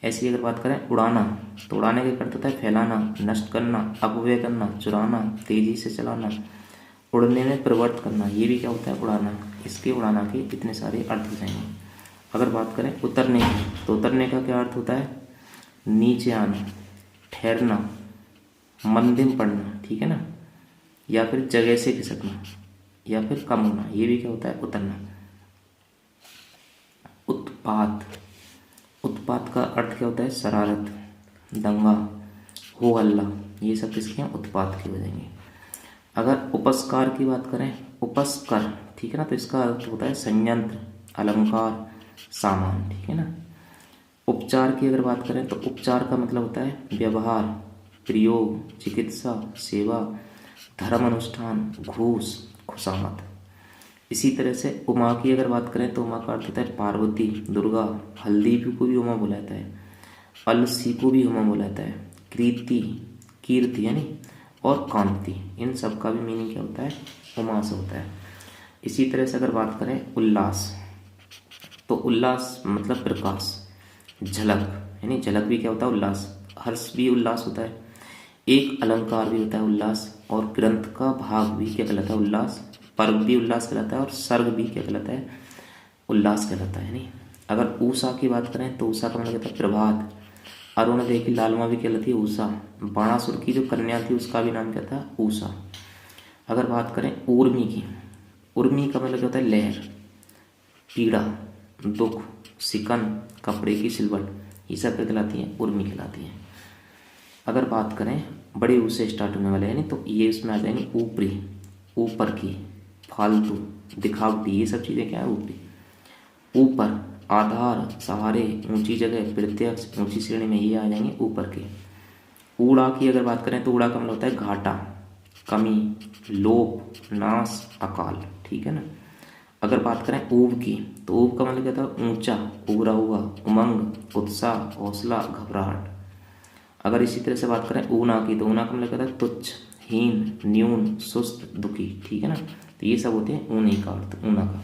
ऐसी अगर बात करें उड़ाना, तो उड़ाने का अर्थ होता है फैलाना, नष्ट करना, अपव्यय करना, चुराना, तेजी से चलाना, उड़ने में प्रवृत्त करना, ये भी क्या होता है? उड़ाना। इसके उड़ाना के इतने सारे अर्थ हो जाएंगे। अगर बात करें उतरने की, तो उतरने का क्या अर्थ होता है? नीचे आना, ठहरना, मंदिम पड़ना, ठीक है ना। या फिर जगह से खिसकना, या फिर कम होना, ये भी क्या होता है, उतरना। उत्पात, उत्पात का अर्थ क्या होता है, शरारत, दंगा, हो हल्ला, ये सब किसके हैं, उत्पात के हो जाएंगे। अगर उपस्कार की बात करें, उपस्कर, ठीक है ना, तो इसका अर्थ होता है संयंत्र, अलंकार, सामान, ठीक है ना। उपचार की अगर बात करें तो उपचार का मतलब होता है व्यवहार, प्रयोग, चिकित्सा, सेवा, धर्म अनुष्ठान, घूस, खुशामद। इसी तरह से उमा की अगर बात करें तो उमा का अर्थ होता है पार्वती, दुर्गा, हल्दी को भी उमा बोला जाता है, अलसी को भी उमा बोला जाता है, कृति, कीर्ति यानी, और कांति, इन सब का भी मीनिंग क्या होता है, उमा से होता है। इसी तरह से अगर बात करें उल्लास, तो उल्लास मतलब प्रकाश, झलक यानी झलक भी क्या होता है, उल्लास, हर्ष भी उल्लास होता है, एक अलंकार भी होता है उल्लास, और ग्रंथ का भाग भी क्या कहलाता है, उल्लास, पर्व भी उल्लास कहलाता है, और सर्ग भी क्या कहलाता है, उल्लास कहलाता है। नहीं, अगर ऊषा की बात करें तो ऊषा का मतलब कहता है प्रभात, अरुणोदय की लालमा भी कहलाती है ऊषा, बाणासुर की जो कन्या थी उसका भी नाम क्या था, ऊषा। अगर बात करें उर्मी की, उर्मी का मतलब क्या होता है, लहर, पीड़ा, दुख, सिकन, कपड़े की सिलवट, ये सब क्या कहलाती हैं, उर्मी कहलाती हैं। अगर बात करें बड़े ऊ से स्टार्ट होने वाले यानी, तो ये इसमें आ जाएंगे ऊपरी, ऊपर की, फालतू, दिखावटी, ये सब चीज़ें क्या है, ऊपरी। ऊपर, आधार, सहारे, ऊंची जगह, प्रत्यक्ष, ऊंची श्रेणी में, ये आ जाएंगे ऊपर के। ऊड़ा की अगर बात करें तो ऊड़ा का मतलब होता है घाटा, कमी, लोप, नाश, अकाल, ठीक है ना। अगर बात करें ऊब की तो ऊब का मतलब क्या था, ऊंचा, उभरा हुआ, उमंग, उत्साह, हौसला, घबराहट। अगर इसी तरह से बात करें ऊना की तो ऊना का मतलब क्या था, तुच्छ, हीन, न्यून, सुस्त, दुखी, ठीक है ना। तो ये सब होते हैं ऊनी का अर्थ, ऊना का।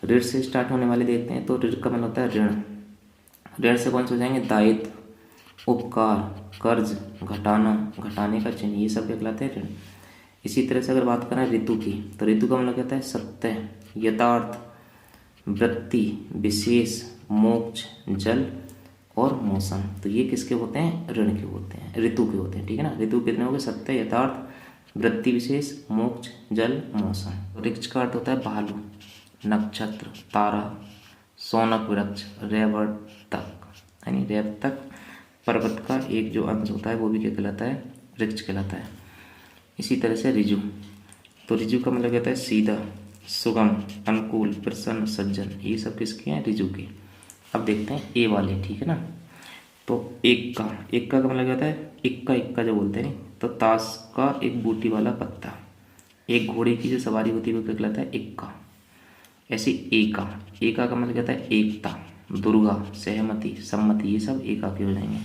ऋण से स्टार्ट होने वाले देखते हैं तो ऋण का मतलब होता है ऋण, ऋण से कौन से हो जाएंगे, दायित्व, उपकार, कर्ज, घटाना, घटाने का चिन्ह, ये सब क्या कहलाते हैं, ऋण। इसी तरह से अगर बात करें ऋतु की तो ऋतु का मतलब कहता है सत्य, यथार्थ, वृत्ति, विशेष, मोक्ष, जल और मौसम। तो ये किसके होते हैं, ऋण के होते हैं, ऋतु के होते हैं, ठीक है ना। ऋतु कितने हो गए, सत्य, यथार्थ, वृत्ति, विशेष, मोक्ष, जल, मौसम। ऋक्ष का अर्थ होता है भालू, नक्षत्र, तारा, सोनक वृक्ष, रेवतक यानी रेवतक पर्वत का एक जो अंश होता है वो भी क्या कहलाता है, ऋक्ष कहलाता है। इसी तरह से ऋजु, तो ऋजु का मतलब कहता है सीधा, सुगम, अनुकूल, प्रसन्न, सज्जन, ये सब किसके हैं, ऋजु के। अब देखते हैं ए वाले, ठीक है ना। तो एक का, एक का मतलब कहता है इक्का जो बोलते हैं, तो ताश का एक बूटी वाला पत्ता, एक घोड़े की जो सवारी होती है वो क्या कहलाता है, इक्का। ऐसे एका, एका का मतलब कहता है एकता, दुर्गा, सहमति, सम्मति, ये सब एका के हो जाएंगे।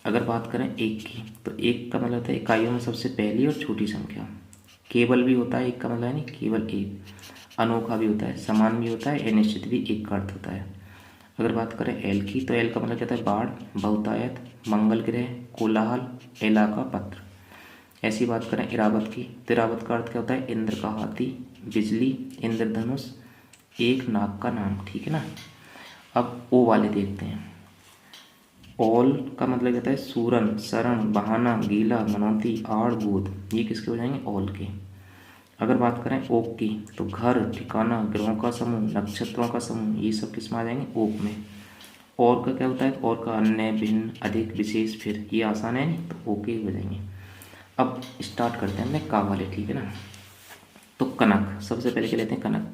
अगर बात करें एक की तो एक का मतलब होता है इकाइयों में सबसे पहली और छोटी संख्या, केवल भी होता है एक का मतलब यानी केवल एक, अनोखा भी होता है, समान भी होता है, अनिश्चित भी एक का अर्थ होता है। अगर बात करें एल की तो एल का मतलब कहता है बाढ़, बहुतायत, मंगल ग्रह, कोलाहल, इलाका, पत्र। ऐसी बात करें इरावत की तो इरावत का अर्थ क्या होता है, इंद्र का हाथी, बिजली, इंद्रधनुष, एक नाग का नाम, ठीक है ना। अब ओ वाले देखते हैं। ओल का मतलब कहता है सूरन, शरण, बहाना, गीला, मनौती, आड़, गोद, ये किसके हो जाएंगे, ओल के। अगर बात करें ओक की तो घर, ठिकाना, ग्रहों का समूह, नक्षत्रों का समूह, ये सब किस में आ जाएंगे, ओक में। और का क्या होता है, और का अन्य, भिन्न, अधिक, विशेष, फिर, ये आसान है नहीं, तो ओके हो जाएंगे। अब स्टार्ट करते हैं हमने का वाले, ठीक है ना। तो कनक, सबसे पहले क्या लेते हैं, कनक।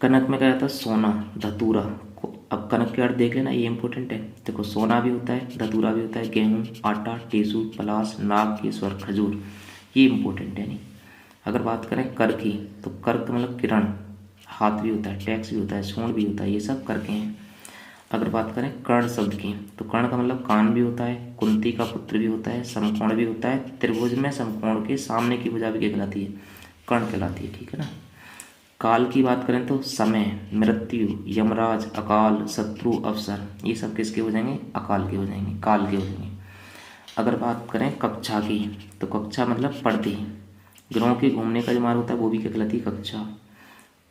कनक में क्या रहता है, सोना, धतूरा। अब कनक के अर्थ देख लेना, ये इंपॉर्टेंट है। देखो सोना भी होता है, धतूरा भी होता है, गेहूँ, आटा, टेसू, पलाश, नाग, केसवर, खजूर, ये इंपॉर्टेंट है नहीं। अगर बात करें कर की तो कर का मतलब किरण, हाथ भी होता है, टैक्स भी होता है, सूंड भी होता है, ये सब कर के हैं। अगर बात करें कर्ण शब्द की तो कर्ण का मतलब कान भी होता है, कुंती का पुत्र भी होता है, समकोण भी होता है, त्रिभुज में समकोण के सामने की भुजा भी क्या कहलाती है, कर्ण कहलाती है, ठीक है ना। काल की बात करें तो समय, मृत्यु, यमराज, अकाल, शत्रु, अवसर, ये सब किसके हो जाएंगे, अकाल के हो जाएंगे, काल के हो जाएंगे। अगर बात करें कक्षा की तो कक्षा मतलब पढ़ती, ग्रहों के घूमने का जो मार्ग होता है वो भी क्या कहलाती है, कक्षा।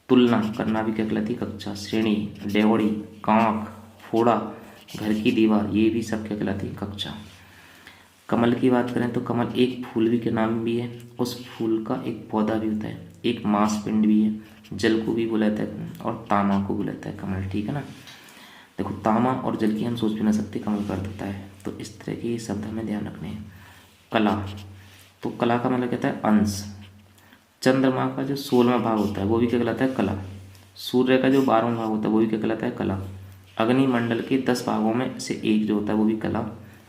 तुलना करना भी क्या कहलाती है, कक्षा। श्रेणी, डेवड़ी, कांख, फोड़ा, घर की दीवार, ये भी सब क्या कहलाती है, कक्षा। कमल की बात करें तो कमल एक फूल भी के नाम भी है, उस फूल का एक पौधा भी होता है, एक मांसपिंड भी है, जल को भी बुलाता है और तामा को बुलाता है कमल, ठीक है ना। देखो तामा और जल की हम सोच भी ना सकते कमल का अर्थ होता है, तो इस तरह के शब्द हमें ध्यान रखने हैं। कला, तो कला का मतलब कहता है अंश। चंद्रमा का जो 16वां भाग होता है वो भी क्या कहलाता है? कला। सूर्य का जो 12वां भाग होता है वो भी क्या कहलाता है? कला। अग्निमंडल के 10 भागों में से एक जो होता है वो भी कला।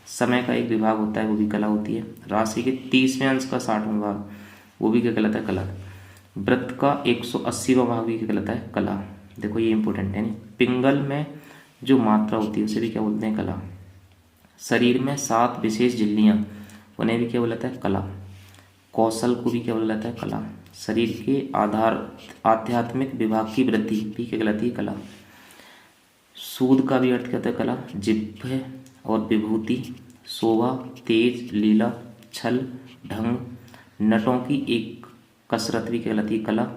समय का एक विभाग होता है वो भी कला होती है। राशि के 30वें अंश का 60वां भाग वो भी क्या कहलाता है? कला। वृत्त का 180वां भाग भी क्या कहलाता है? कला। देखो ये इंपॉर्टेंट है। पिंगल में जो मात्रा होती है उसे भी क्या बोलते हैं? कला। शरीर में 7 विशेष झिल्लियाँ उन्हें भी क्या बोलता है? कला। कौशल को भी क्या बोला जाता है? कला। शरीर के आधार आध्यात्मिक विभाग की वृद्धि भी क्या कहलाती है? कला। सूद का भी अर्थ क्या होता है? कला। जिह्वा और विभूति, शोभा, तेज, लीला, छल, ढंग, नटों की एक कसरत भी क्या कहलाती है? कला।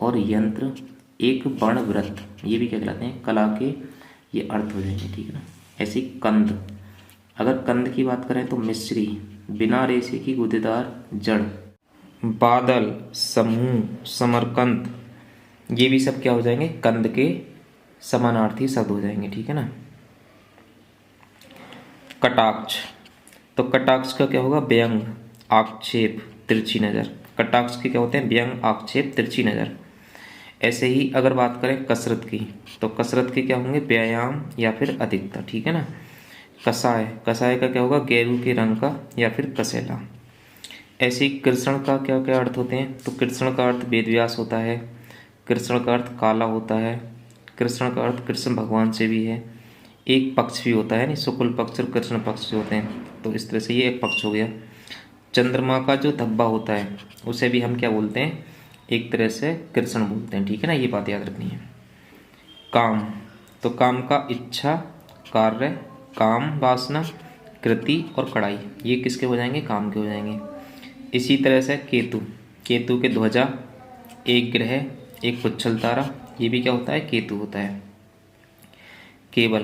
और यंत्र, एक वर्णव्रत, ये भी क्या कहलाते हैं? कला के ये अर्थ हो जाएंगे, ठीक है ना। ऐसे कंद, अगर कंद की बात करें तो मिश्री, बिना रेशे की गूदेदार जड़, बादल, समूह, समरकंद, ये भी सब क्या हो जाएंगे? कंद के समानार्थी शब्द हो जाएंगे, ठीक है ना। कटाक्ष, तो कटाक्ष का क्या होगा? व्यंग, आक्षेप, तिरछी नज़र। कटाक्ष के क्या होते हैं? व्यंग, आक्षेप, तिरछी नज़र। ऐसे ही अगर बात करें कसरत की, तो कसरत के क्या होंगे? व्यायाम या फिर अधिकता, ठीक है ना। कसाय, कसाय का क्या होगा? गेरू के रंग का या फिर कसेला। ऐसे ही कृष्ण का क्या क्या अर्थ होते हैं? तो कृष्ण का अर्थ वेदव्यास होता है, कृष्ण का अर्थ काला होता है, कृष्ण का अर्थ कृष्ण भगवान से भी है, एक पक्ष भी होता है, नहीं शुक्ल पक्ष और कृष्ण पक्ष भी होते हैं, तो इस तरह से ये एक पक्ष हो गया। चंद्रमा का जो धब्बा होता है उसे भी हम क्या बोलते हैं? एक तरह से कृष्ण बोलते हैं, ठीक है ना। ये बात याद रखनी है। काम, तो काम का इच्छा, कार्य, काम, वासना, कृति और कड़ाई, ये किसके हो जाएंगे? काम के हो जाएंगे। इसी तरह से केतु, केतु के ध्वजा, एक ग्रह, एक पुच्छल तारा, ये भी क्या होता है? केतु होता है। केवल,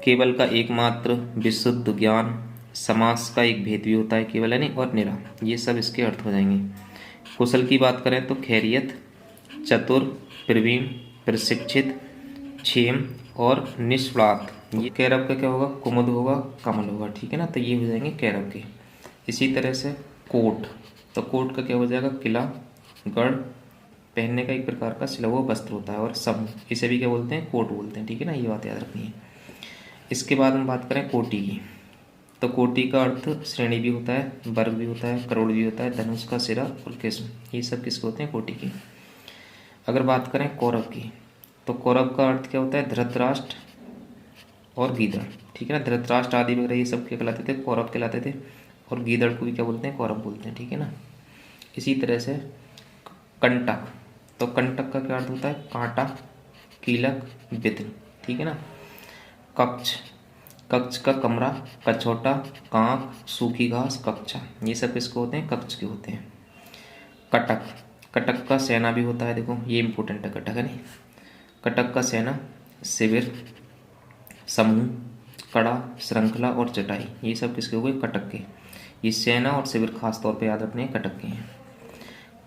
केवल का एकमात्र, विशुद्ध ज्ञान, समास का एक भेद भी होता है केवल, यानी और निरा, ये सब इसके अर्थ हो जाएंगे। कुशल की बात करें तो खैरियत, चतुर, प्रवीण, प्रशिक्षित, क्षेम और निष्णात। ये कैरव का क्या होगा? कुमुद होगा, कमल होगा, ठीक है ना। तो ये हो जाएंगे कैरव के। इसी तरह से कोट, तो कोट का क्या हो जाएगा? किला, गढ़, पहनने का एक प्रकार का सिला हुआ वस्त्र होता है। और समूह, इसे भी क्या बोलते हैं? कोट बोलते हैं, ठीक है ना। ये बात याद रखनी है। इसके बाद हम बात करें कोटि की, तो कोटि का अर्थ श्रेणी भी होता है, वर्ग भी होता है, करोड़ भी होता है, धनुष का सिरा और किस्म, ये सब किसके होते हैं? कोटि के। अगर बात करें कौरव की, तो कौरव का अर्थ क्या होता है? धृतराष्ट्र और गीदड़, ठीक है ना। धृतराष्ट्र आदि वगैरह ये सब क्या कहलाते थे? कौरव कहलाते थे। और गीदड़ को भी क्या बोलते हैं? कौरव बोलते हैं, ठीक है ना। इसी तरह से कंटक, तो कंटक का क्या अर्थ होता है? कांटा, कीलक, विघ्न, ठीक है ना। कक्ष, कक्ष का कमरा, कछोटा, कांक, सूखी घास, कक्षा, ये सब किसके होते हैं? कक्ष के होते हैं। कटक, कटक का सेना भी होता है, देखो ये इंपॉर्टेंट है, कटक है नहीं। कटक का सेना, शिविर, समूह, कड़ा, श्रृंखला और चटाई, ये सब किसके हुए? कटक के। ये सेना और शिविर खास तौर पे याद रखने कटक के हैं।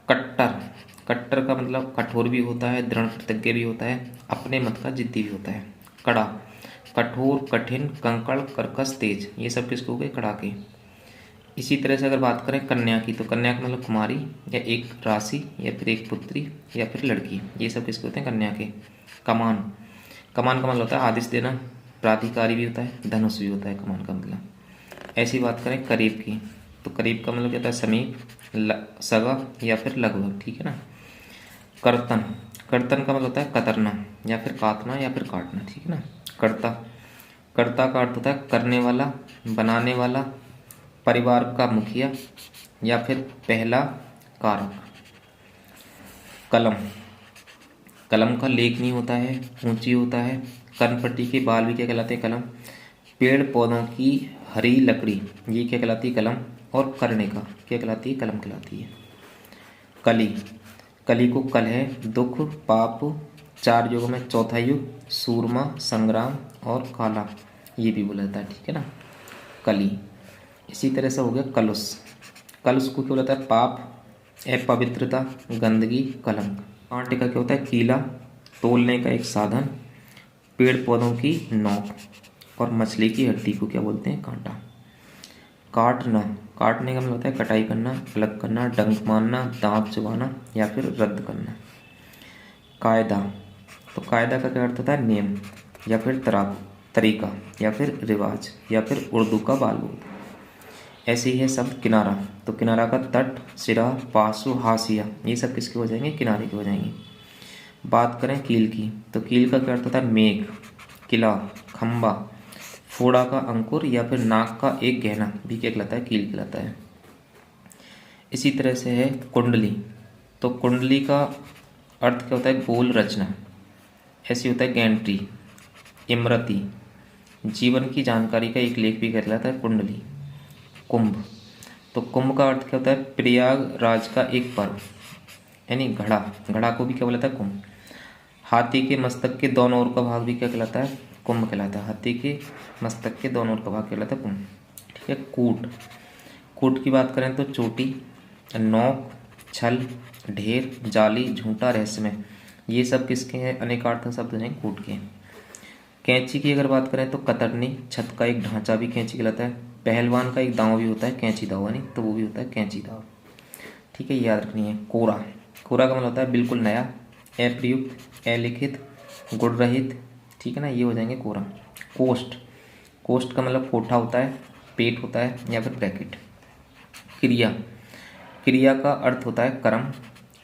कट्टर, कट्टर का मतलब कठोर भी होता है, दृढ़ प्रतिज्ञ भी होता है, अपने मत का जिद्दी भी होता है। कड़ा, कठोर, कठिन, कंकड़, कर्कश, तेज, ये सब किसके हो गए? कड़ा के। इसी तरह से अगर बात करें कन्या की, तो कन्या का मतलब कुमारी या एक राशि या फिर एक पुत्री या फिर लड़की, ये सब किसके होते हैं? कन्या के। कमान, कमान का मतलब होता है आदेश देना, प्राधिकारी भी होता है, धनुष भी होता है कमान का मतलब। ऐसी बात करें करीब की, तो करीब का मतलब क्या होता है? समीप, सगा या फिर लगभग, ठीक है ना। कर्तन, कर्तन का मतलब होता है कतरना या फिर काटना या फिर काटना, ठीक है ना। कर्ता, कर्ता का अर्थ होता है करने वाला, बनाने वाला, परिवार का मुखिया या फिर पहला कारक। कलम, कलम का लेख नहीं होता है, ऊंची होता है, कर्णपट्टी के बाल भी क्या कहलाते हैं? कलम। पेड़ पौधों की हरी लकड़ी, ये क्या कहलाती है? कलम। और करने का क्या कहलाती है? कलम कहलाती है। कली, कली को कल है, दुख, पाप, 4 युगों में चौथा युग, सूरमा, संग्राम और काला, ये भी बोला जाता है, ठीक है ना। कली। इसी तरह से हो गया कलुष। कलुष को क्या बोलता है? पाप, अपवित्रता, गंदगी, कलंक। कांटे का क्या होता है? कीला, तोलने का एक साधन, पेड़ पौधों की नोक, और मछली की हड्डी को क्या बोलते हैं? कांटा। काटना, काटने का मतलब होता है कटाई करना, अलग करना, डंक मारना, दांत चबाना या फिर रद्द करना। कायदा, तो कायदा का क्या अर्थ होता है? नियम या फिर तरीका या फिर रिवाज या फिर उर्दू का बालूद। ऐसे ही है शब्द किनारा, तो किनारा का तट, सिरा, पासु, हाशिया, ये सब किसके हो जाएंगे? किनारे के हो जाएंगे। बात करें कील की, तो कील का क्या अर्थ होता है? मेघ, किला, खंबा, फोड़ा का अंकुर या फिर नाक का एक गहना भी क्या कहलाता है? कील कहलाता है। इसी तरह से है कुंडली, तो कुंडली का अर्थ क्या होता है? गोल रचना। ऐसी होता है गैंट्री, इमरती, जीवन की जानकारी का एक लेख भी कहलाता है कुंडली। कुंभ, तो कुंभ का अर्थ क्या होता है? प्रयागराज का एक पर्व, यानी घड़ा, घड़ा को भी क्या बोलता है? कुंभ। हाथी के मस्तक के दोनों ओर का भाग भी क्या कहलाता है? कुंभ कहलाता है। हाथी के मस्तक के दोनों ओर का भाग कहलाता है कुंभ। ठीक है। कूट, कूट की बात करें तो चोटी, नोक, छल, ढेर, जाली, झूठा, रहस्यमय, ये सब किसके हैं? अनेकार्थक शब्द हैं कूट के। कैंची की अगर बात करें तो कतरनी, छत का एक ढांचा भी कैंची कहलाता है। पहलवान का एक दांव भी होता है कैंची दाव, यानी तो वो भी होता है कैंची दाव। ठीक है, याद रखनी है। कोरा, कोरा का मतलब होता है बिल्कुल नया, अप्रयुक्त, अलिखित, गुण रहित। ठीक है ना, ये हो जाएंगे कोरा। कोष्ठ, कोष्ठ का मतलब कोठा होता है, पेट होता है या फिर ब्रैकेट। क्रिया, क्रिया का अर्थ होता है कर्म,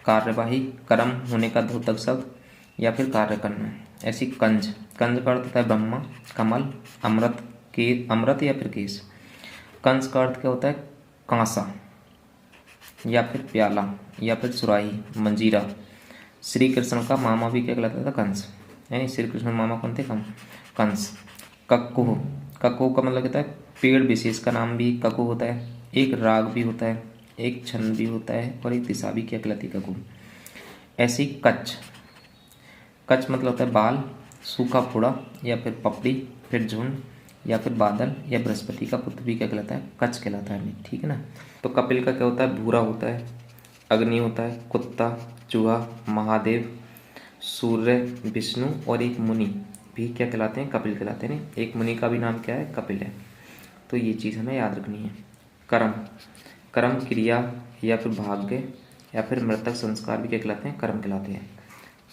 कार्यवाही, कर्म होने का द्योतक शब्द या फिर कार्य करना। ऐसी कंज, कंज का अर्थ होता है ब्रह्मा, कमल, अमृत, के अमृत या फिर केश। कंस का अर्थ क्या होता है? कांसा या फिर प्याला या फिर सुराही, मंजीरा। श्री कृष्ण का मामा भी क्या कहलाता था? कंस, यानी श्री कृष्ण मामा कौन थे? कंस। कक्कुह, कक्कुह का मतलब कहता है पेड़ विशेष का नाम भी कक्कुह होता है, एक राग भी होता है, एक छंद भी होता है और एक दिशा भी क्या कहलाती है? कक्कुह। ऐसी कच्छ, कच्छ मतलब होता है बाल, सूखा फोड़ा या फिर पपड़ी, फिर झुंड या फिर बादल या बृहस्पति का पुत्र भी क्या कहलाता है? कच्छ कहलाता है। ठीक है ना। तो कपिल का क्या होता है? भूरा होता है, अग्नि होता है, कुत्ता, चूहा, महादेव, सूर्य, विष्णु और एक मुनि भी क्या कहलाते हैं? कपिल कहलाते हैं। एक मुनि का भी नाम क्या है? कपिल है। तो ये चीज़ हमें याद रखनी है। कर्म, कर्म क्रिया या फिर भाग्य या फिर मृतक संस्कार भी क्या कहलाते हैं? कर्म कहलाते हैं।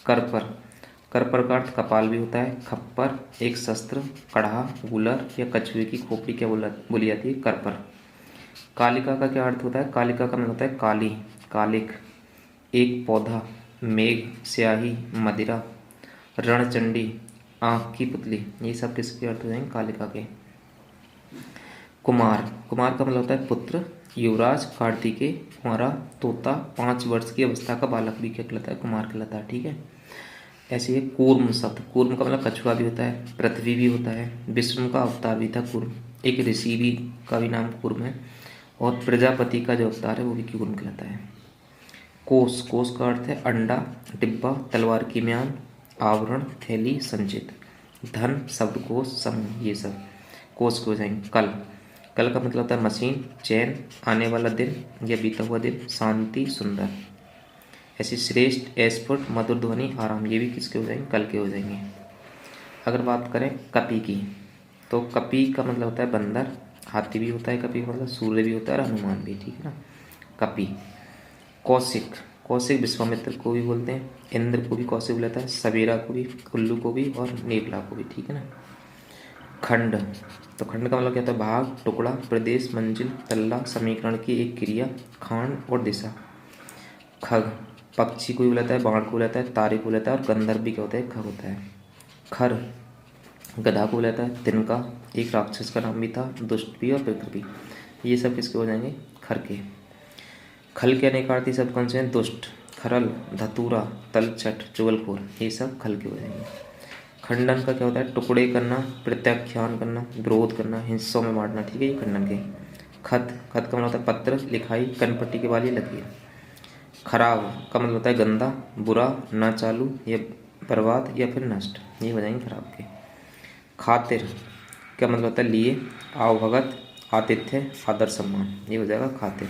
करपर, करपर का अर्थ कपाल भी होता है, खप्पर, एक शस्त्र, कढ़ा, गुलर या कछुए की खोपड़ी क्या बोली जाती है? करपर। कालिका का क्या अर्थ होता है? कालिका का मतलब होता है काली, कालिक, एक पौधा, मेघ, स्याही, मदिरा, रणचंडी, आँख की पुतली, ये सब किसके अर्थ हो जाएंगे? कालिका के। कुमार, कुमार का मतलब होता है पुत्र, युवराज, कार्तिकेय, कुमारा, तोता, 5 वर्ष की अवस्था का बालक भी क्या कहलाता है? कुमार कहलाता है। ठीक है। ऐसे ही कूर्म शब्द, कूर्म का मतलब कछुआ भी होता है, पृथ्वी भी होता है, विष्णु का अवतार भी था कूर्म, एक ऋषि भी का भी नाम कूर्म है और प्रजापति का जो अवतार है वो भी कूर्म कहलाता है। कोष, कोष का अर्थ है अंडा, डिब्बा, तलवार की म्यान, आवरण, थैली, संचित, धन, शब्दकोश, समूह, ये सब कोष को हो जाएंगे। कल, कल का मतलब होता है मशीन, चैन, आने वाला दिन या बीता हुआ दिन, शांति, सुंदर। ऐसी श्रेष्ठ, एस्फुट, मधुर ध्वनि, आराम, ये भी किसके हो जाएंगे? कल के हो जाएंगे। अगर बात करें कपि की, तो कपि का मतलब होता है बंदर, हाथी भी होता है कपि का मतलब, सूर्य भी होता है और हनुमान भी। ठीक है ना। कपि। कौशिक, कौशिक विश्वामित्र को भी बोलते हैं, इंद्र को भी कौशिक बोलता है, सवेरा को भी, उल्लू को भी और नेबला को भी। ठीक है ना। खंड, तो खंड का मतलब क्या होता है? भाग, टुकड़ा, प्रदेश, मंजिल, तल्ला, समीकरण की एक क्रिया, खांड और दिशा। खग, पक्षी को भी बुलाता है, बाण को बुलाता है, तारे को बुलाता है और गंधर्व भी क्या होता है? खग होता है। खर, गधा को बुलाता है, तिनका, एक राक्षस का नाम भी था, दुष्ट भी और विकृत भी, ये सब किसके हो जाएंगे? खर के। खल के अनेकार्थी शब्द कौन से हैं? दुष्ट, खरल, धतूरा, तलछट, चुगलखोर, ये सब खल के हो जाएंगे। खंडन का क्या होता है? टुकड़े करना, प्रत्याख्यान करना, विरोध करना, हिस्सों में बांटना। ठीक है, ये खंडन के। खत, खत का मतलब होता है पत्र, लिखाई, कनपट्टी के वाली लकीर। खराब का मतलब होता है गंदा, बुरा, ना चालू या बर्बाद या फिर नष्ट, ये हो जाएंगे खराब के। खातिर का मतलब होता है लिए, आवभगत, आतिथ्य, आदर, सम्मान, ये हो जाएगा खाते।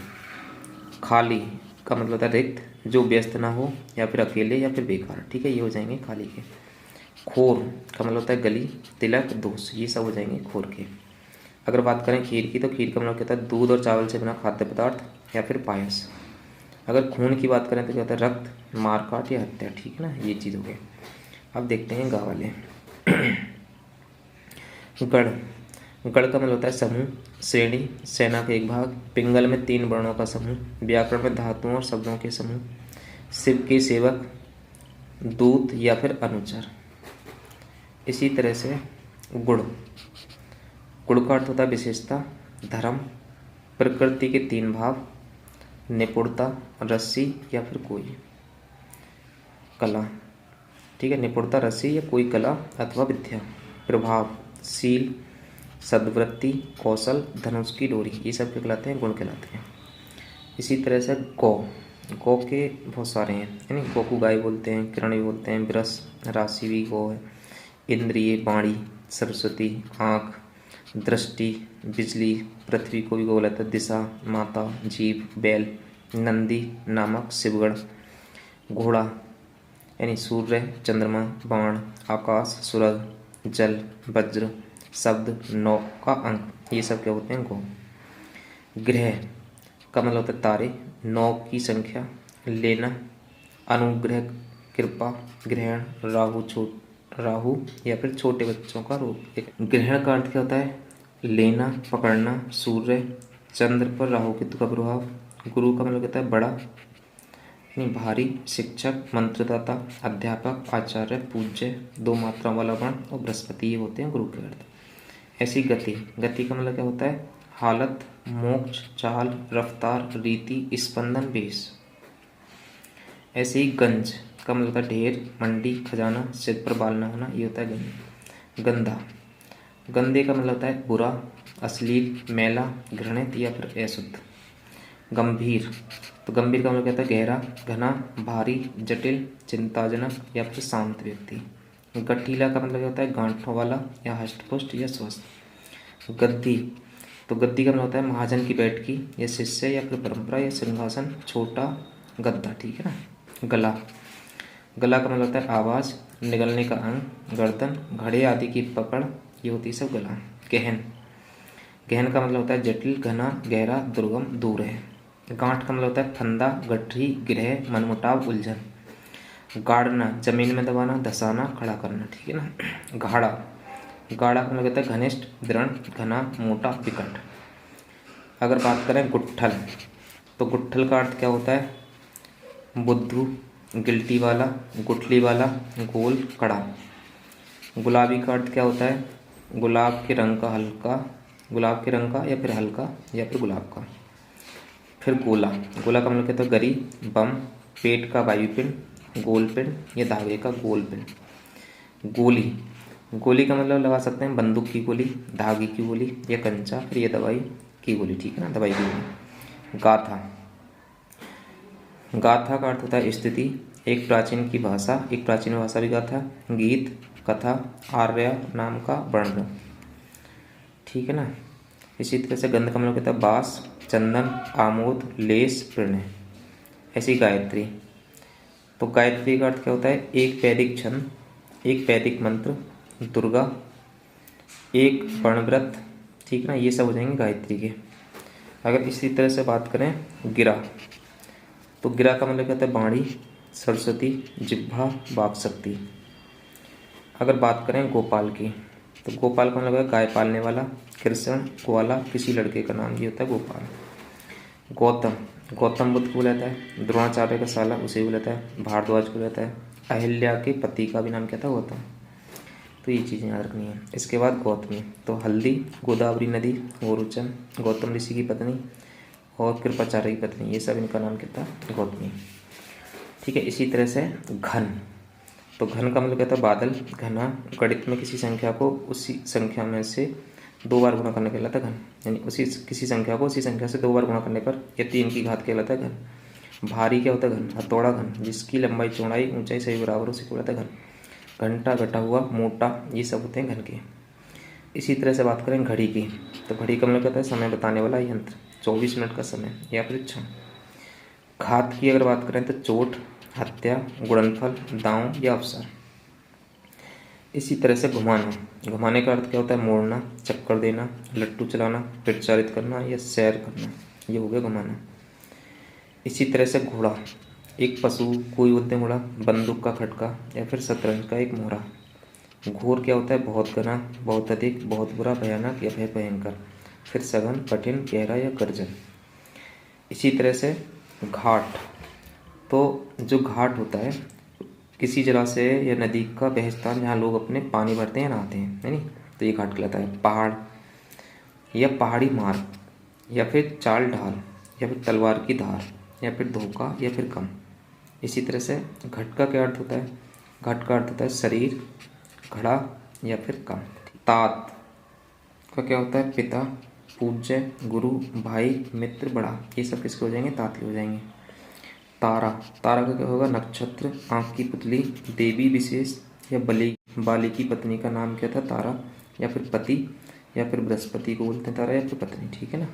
खाली का मतलब होता है रिक्त, जो व्यस्त ना हो या फिर अकेले या फिर बेकार, ठीक है, ये हो जाएंगे खाली के। खोर का मतलब होता है गली, तिलक, दोष, ये सब हो जाएंगे खोर के। अगर बात करें खीर की, तो खीर का मतलब कहता है दूध और चावल से बना खाद्य पदार्थ या फिर पायस। अगर खून की बात करें तो क्या होता है रक्त, मारकाट या हत्या, ठीक है ना, ये चीज़ हो गई। अब देखते हैं गा वाले। गढ़, गढ़ का मतलब होता है समूह, श्रेणी, सेना का एक भाग, पिंगल में 3 वर्णों का समूह, व्याकरण में धातुओं और शब्दों के समूह, शिव के सेवक, दूत या फिर अनुचर। इसी तरह से गुण, गुण का अर्थ होता है विशेषता, धर्म, प्रकृति के 3 भाव, निपुणता, रस्सी या फिर कोई कला, ठीक है, निपुणता, रस्सी या कोई कला अथवा विद्या, प्रभाव, शील, सद्वृत्ति, कौशल, धनुष की डोरी, ये सब क्या कहलाते हैं, गुण कहलाते हैं। इसी तरह से गौ, गौ के बहुत सारे हैं, यानी गौ को गाय बोलते हैं, किरण भी बोलते हैं, विरस, राशि भी गौ है, इंद्रिय, वाणी, सरस्वती, आँख, दृष्टि, बिजली, पृथ्वी को भी गौ बोलता है, दिशा, माता, जीव, बैल, नंदी, नामक, शिवगढ़, घोड़ा, यानी सूर्य, चंद्रमा, बाण, आकाश, सुरग, जल, वज्र, शब्द, नौका, अंक, ये सब क्या होते हैं, गौ। ग्रह का मतलब होता है तारे, 9 की संख्या, लेना, अनुग्रह, कृपा, ग्रहण, राहु या फिर छोटे बच्चों का रूप। ग्रहण का अर्थ क्या होता है, लेना, पकड़ना, सूर्य, चंद्र पर राहु केतु का प्रभाव। गुरु का मतलब कहता है बड़ा, यानी भारी, शिक्षक, मंत्रदाता, अध्यापक, आचार्य, पूज्य, 2 मात्रा वाला वर्ण, और बृहस्पति, ये होते हैं गुरु के अर्थ। ऐसी गति, गति का मतलब क्या होता है हालत, मोक्ष, चाल, रफ्तार, रीति, स्पंदन, वेश। ऐसे ही गंज का मतलब होता है ढेर, मंडी, खजाना, सिर पर बाल न होना, ये होता है गंज। गंदा, गंदे का मतलब होता है बुरा, अश्लील, मैला, घृणित या फिर अशुद्ध। गंभीर, तो गंभीर का मतलब कहता है गहरा, घना, भारी, जटिल, चिंताजनक या फिर शांत व्यक्ति। गठीला का मतलब होता है गांठों वाला या हष्टपुष्ट या स्वस्थ। गद्दी, तो गद्दी का मतलब होता है महाजन की बैठकी या शिष्य या फिर परंपरा या सिंहासन, छोटा गद्दा, ठीक है ना। गला, गला का मतलब होता है आवाज़, निगलने का अंग, गर्दन, घड़े आदि की पकड़, ये होती है सब गला। गहन, गहन का मतलब होता है जटिल, घना, गहरा, दुर्गम, दूर है। गांठ का मतलब होता है फंदा, गठरी, ग्रह, मनमुटाव, उलझन। गाड़ना, जमीन में दबाना, धसाना, खड़ा करना, ठीक है ना। गाढ़ा, गाढ़ा का मतलब होता है घनिष्ठ, दृढ़, घना, मोटा, विकट। अगर बात करें गुट्ठल, तो गुट्ठल का अर्थ क्या होता है बुद्धू, गिल्टी वाला, गुठली वाला, गोल, कड़ा। गुलाबी का अर्थ क्या होता है गुलाब के रंग का हल्का, गुलाब के रंग का या फिर हल्का या फिर गुलाब का। फिर गोला, गोला का मतलब कहता है गरी, बम, पेट का वायुपिंड, गोलपिंड या धागे का गोलपिंड। गोली, गोली का मतलब लगा सकते हैं बंदूक की गोली, धागे की गोली या कंचा, फिर ये दवाई की गोली, ठीक है ना, दवाई की गोली। गाथा, गाथा का अर्थ होता है स्थिति, एक प्राचीन की भाषा, एक प्राचीन भाषा भी गाथा। गीत, कथा, आर्य नाम का वर्ण, ठीक है ना। इसी तरह से गंध का मतलब कहता है बास, चंदन, आमोद, लेस, प्रणय। ऐसी गायत्री, तो गायत्री का अर्थ क्या होता है एक वैदिक छंद, एक वैदिक मंत्र, दुर्गा, एक वर्णव्रत, ठीक है ना, ये सब हो जाएंगे गायत्री के। अगर इसी तरह से बात करें गिरा, तो गिरा का मतलब कहता है बाणी, सरस्वती, जिह्वा, वाक् शक्ति। अगर बात करें गोपाल की, तो गोपाल का मतलब है गाय पालने वाला, कृष्ण, ग्वाला, किसी लड़के का नाम, ये होता है गोपाल। गौतम, गौतम बुद्ध को बोलाता है, द्रोणाचार्य का साला उसे बोलाता है, भारद्वाज को बोलाता है, अहिल्या के पति का भी नाम क्या था गौतम। तो ये चीज़ें याद रखनी है। इसके बाद गौतमी, तो हल्दी, गोदावरी नदी, गोरुचन, गौतम ऋषि की पत्नी और कृपाचार्य की पत्नी, ये सब इनका नाम क्या था गौतमी, ठीक है। इसी तरह से घन, तो घन का मतलब कहता है बादल, घना, गणित में किसी संख्या को उसी संख्या में से 2 बार गुणा करने कहलाता है घन, यानी उसी किसी संख्या को उसी संख्या से 2 बार गुणा करने पर या 3 की घात कहलाता है घन। भारी क्या होता है घन, हथौड़ा घन, जिसकी लंबाई, चौड़ाई, ऊंचाई सही बराबर उसे कहलाता है घन। घंटा, घटा हुआ, मोटा, ये सब होते हैं घन के। इसी तरह से बात करें घड़ी की, तो घड़ी का मतलब कहता है समय बताने वाला यंत्र, 24 मिनट का समय या फिर क्षण। घात की अगर बात करें तो चोट, हत्या, गुणनफल, दांव या अवसर। इसी तरह से घुमाना, घुमाने का अर्थ क्या होता है? मोड़ना, चक्कर देना, लट्टू चलाना, प्रचारित करना या सैर करना, ये हो गया घुमाना। इसी तरह से घोड़ा, एक पशु, कोई उद्यम घोड़ा, बंदूक का खटका या फिर शतरंज का एक मोहरा। घोर क्या होता है? बहुत घना, बहुत अधिक, बहुत बुरा, भयानक या फिर भयंकर। फिर सघन, कठिन, गहरा या गर्जन। इसी तरह से घाट, तो जो घाट होता है किसी जलाशय या नदी का वह स्थान जहाँ लोग अपने पानी भरते हैं, नहाते हैं, है नी, तो ये घाट कहलाता है। पहाड़ या पहाड़ी मार्ग या फिर चाल ढाल या फिर तलवार की धार या फिर धोखा या फिर कम। इसी तरह से घट का क्या अर्थ होता है? घट का अर्थ होता है शरीर, घड़ा या फिर कम। तात का क्या होता है? पिता, पूज्य, गुरु, भाई, मित्र, बड़ा, ये सब किसके हो जाएंगे? तात के हो जाएंगे। तारा, तारा का क्या होगा? नक्षत्र, आँख की पुतली, देवी विशेष या बाली की पत्नी का नाम क्या था? तारा या फिर पति या फिर बृहस्पति को बोलते हैं तारा या फिर पत्नी, ठीक है ना।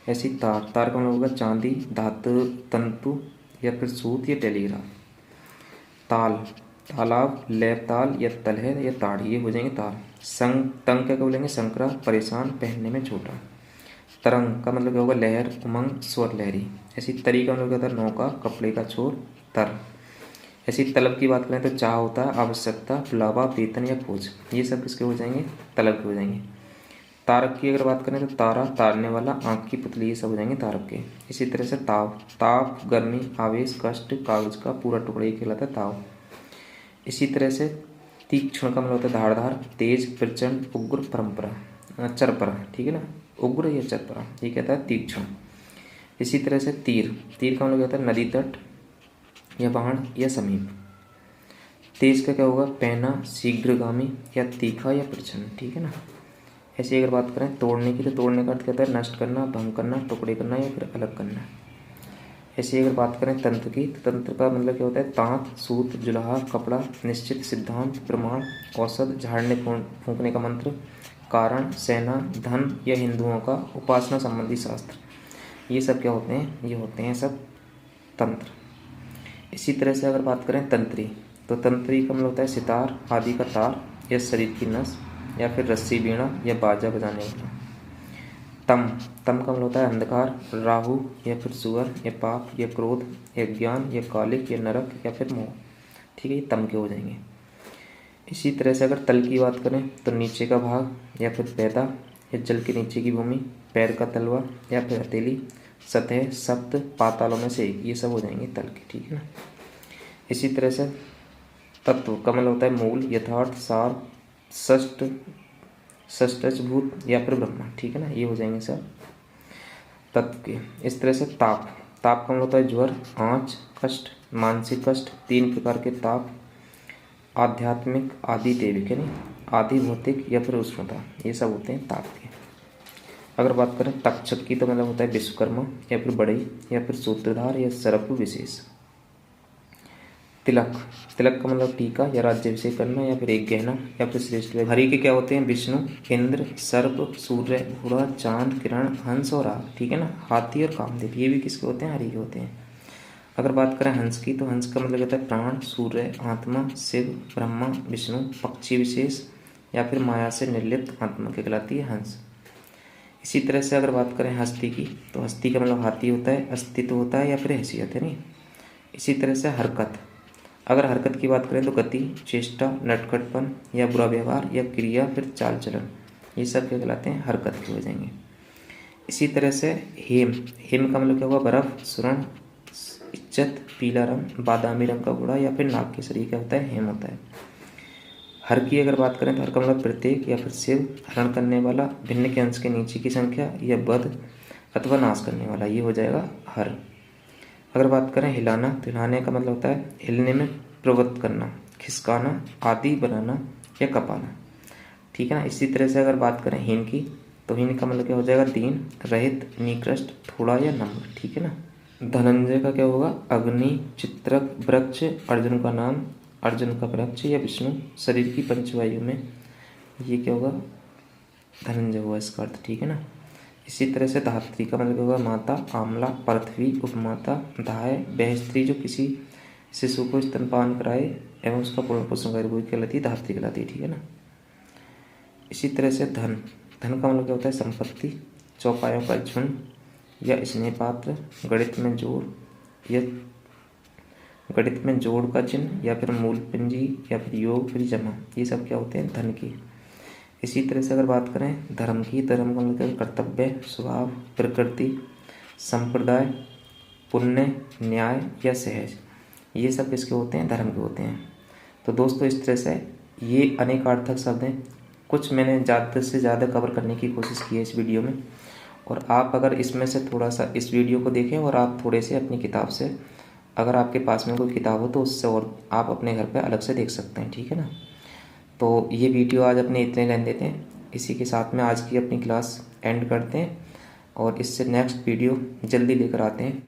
ऐसी तार, तार का मतलब होगा चांदी, धातु, तंतु या फिर सूत या टेलीग्राफ। ताल, तालाब, लैब ताल या तलह या ताड़, ये हो जाएंगे ताल। संग, तंग क्या बोलेंगे? संकरा, परेशान, पहनने में छोटा। तरंग का मतलब क्या होगा? लहर, उमंग, स्वर, लहरी। ऐसी तरी का मतलब क्या होता है? नौका, कपड़े का छोर, तर। ऐसी तलब की बात करें तो चाह होता है आवश्यकता, बुलावा, वेतन या खोज, ये सब किसके हो जाएंगे? तलब के हो जाएंगे। तारक की अगर बात करें तो तारा, तारने वाला, आँख की पुतली, ये सब हो जाएंगे तारक के। इसी तरह से ताव, ताप, गर्मी, आवेश, कष्ट, कागज का पूरा टुकड़ा, ये कहलाता है ताव। इसी तरह से तीक्ष्ण का मतलब होता है धारदार, तेज, प्रचंड, उग्र, परंपरा, चरपरा, ठीक है ना, उग्र या चरपरा, ये कहता है तीक्ष्ण। इसी तरह से तीर, तीर का मतलब होता है नदी तट या बाण या समीप। तेज का क्या होगा? पहना, शीघ्रगामी या तीखा या प्रचंड, ठीक है ना। ऐसे अगर बात करें तोड़ने की, तो तोड़ने का अर्थ कहता है नष्ट करना, भंग करना, टुकड़े करना या फिर अलग करना। ऐसे अगर बात करें तंत्र की, तो तंत्र का मतलब क्या होता है? तांत, सूत, जुलाहा, कपड़ा, निश्चित, सिद्धांत, प्रमाण, औषध, झाड़ने फूंकने का मंत्र, कारण, सेना, धन या हिंदुओं का उपासना संबंधी शास्त्र, ये सब क्या होते हैं? ये होते हैं सब तंत्र। इसी तरह से अगर बात करें तंत्री, तो तंत्री का मतलब होता है सितार आदि का तार या शरीर की नस या फिर रस्सी, बीणा या बाजा बजाने वाला। तम, तम का मतलब होता है अंधकार, राहु या फिर सुअर या पाप या क्रोध या ज्ञान या कालिक या नरक या फिर मोह, ठीक है, ये तम के हो जाएंगे। इसी तरह से अगर तल की बात करें तो नीचे का भाग या फिर पैदा या जल के नीचे की भूमि, पैर का तलवा या फिर हथेली, सतह, सप्त, पातालों में से एक, ये सब हो जाएंगे तल के, ठीक है ना। इसी तरह से तत्व का मतलब होता है मूल, यथार्थ, सार, षष्ठ, षष्ठभूत या फिर ब्रह्मा, ठीक है ना, ये हो जाएंगे सब तत्व के। इस तरह से ताप, ताप का मतलब होता है ज्वर, आँच, कष्ट, मानसिक कष्ट, 3 प्रकार के ताप, आध्यात्मिक, आदि दैविक, यानी आदि भौतिक या फिर उष्णता, ये सब होते हैं ताप के। अगर बात करें तक्षक की, तो मतलब होता है विश्वकर्मा या फिर बढ़ई या फिर सूत्रधार या सर्प विशेष। तिलक, तिलक का मतलब टीका या राज्याभिषेक करना या फिर एक गहना या फिर श्रेष्ठ। हरि के क्या होते हैं? विष्णु, इंद्र, सर्प, सूर्य, घोड़ा, चांद, किरण, हंस और आग, ठीक है ना, हाथी और कामदेव, ये भी किसके होते हैं? हरि के होते हैं। अगर बात करें हंस की, तो हंस का मतलब होता है प्राण, सूर्य, आत्मा, शिव, ब्रह्मा, विष्णु, पक्षी विशेष या फिर माया से निर्लिप्त आत्मा के कहलाती है हंस। इसी तरह से अगर बात करें हस्ती की, तो हस्ती का मतलब हाथी होता है, अस्तित्व होता है या फिर हैसियत है, नहीं। इसी तरह से हरकत, अगर हरकत की बात करें तो गति, चेष्टा, नटखटपन या बुरा व्यवहार या क्रिया फिर चाल चलन, ये सब क्या कहलाते हैं? हरकत के हो जाएंगे। इसी तरह से हेम, हेम का मतलब क्या होगा? बर्फ, सुरण, इज्जत, पीला रंग, बादामी रंग का घोड़ा या फिर नाग केसरी, क्या होता है? हेम होता है। हर की अगर बात करें तो हर का मतलब प्रत्येक या फिर शिव, हरण करने वाला, भिन्न के अंश के नीचे की संख्या या वध अथवा नाश करने वाला, ये हो जाएगा हर। अगर बात करें हिलाना, तो हिलाने का मतलब होता है हिलने में प्रवृत्त करना, खिसकाना, आदि बनाना या कपाना, ठीक है ना। इसी तरह से अगर बात करें हीन की, तो हीन का मतलब क्या हो जाएगा? दीन, रहित, निकृष्ट, थोड़ा या नम्र, ठीक है ना। धनंजय का क्या होगा? अग्नि, चित्रक, वृक्ष, अर्जुन का नाम, अर्जुन का वृक्ष या विष्णु, शरीर की पंचवायु में, ये क्या होगा? धनंजय हुआ इसका अर्थ, ठीक है ना। इसी तरह से धात्री का मतलब होगा माता, आमला, पृथ्वी, उपमाता, धाय, वह स्त्री जो किसी शिशु को स्तनपान कराए एवं उसका पूर्ण पोषण करे वही कहलाती है धात्री कहलाती है, ठीक है ना। इसी तरह से धन, धन का मतलब क्या होता है संपत्ति, चौपायों का झुंड या स्नेह पात्र, गणित में जोड़ का चिन्ह या फिर मूल पूंजी या फिर योग फिर जमा, ये सब क्या होते हैं धन की। इसी तरह से अगर बात करें धर्म की, धर्म का मतलब कर्तव्य, स्वभाव, प्रकृति, संप्रदाय, पुण्य, न्याय या सहज, ये सब किसके होते हैं धर्म के होते हैं। तो दोस्तों इस तरह से ये अनेकार्थक शब्द हैं, कुछ मैंने ज़्यादा से ज़्यादा कवर करने की कोशिश की है इस वीडियो में। और आप अगर इसमें से थोड़ा सा इस वीडियो को देखें और आप थोड़े से अपनी किताब से, अगर आपके पास में कोई किताब हो तो उससे और आप अपने घर पे अलग से देख सकते हैं, ठीक है ना। तो ये वीडियो आज अपने इतने लेने देते हैं, इसी के साथ में आज की अपनी क्लास एंड करते हैं और इससे नेक्स्ट वीडियो जल्दी लेकर आते हैं।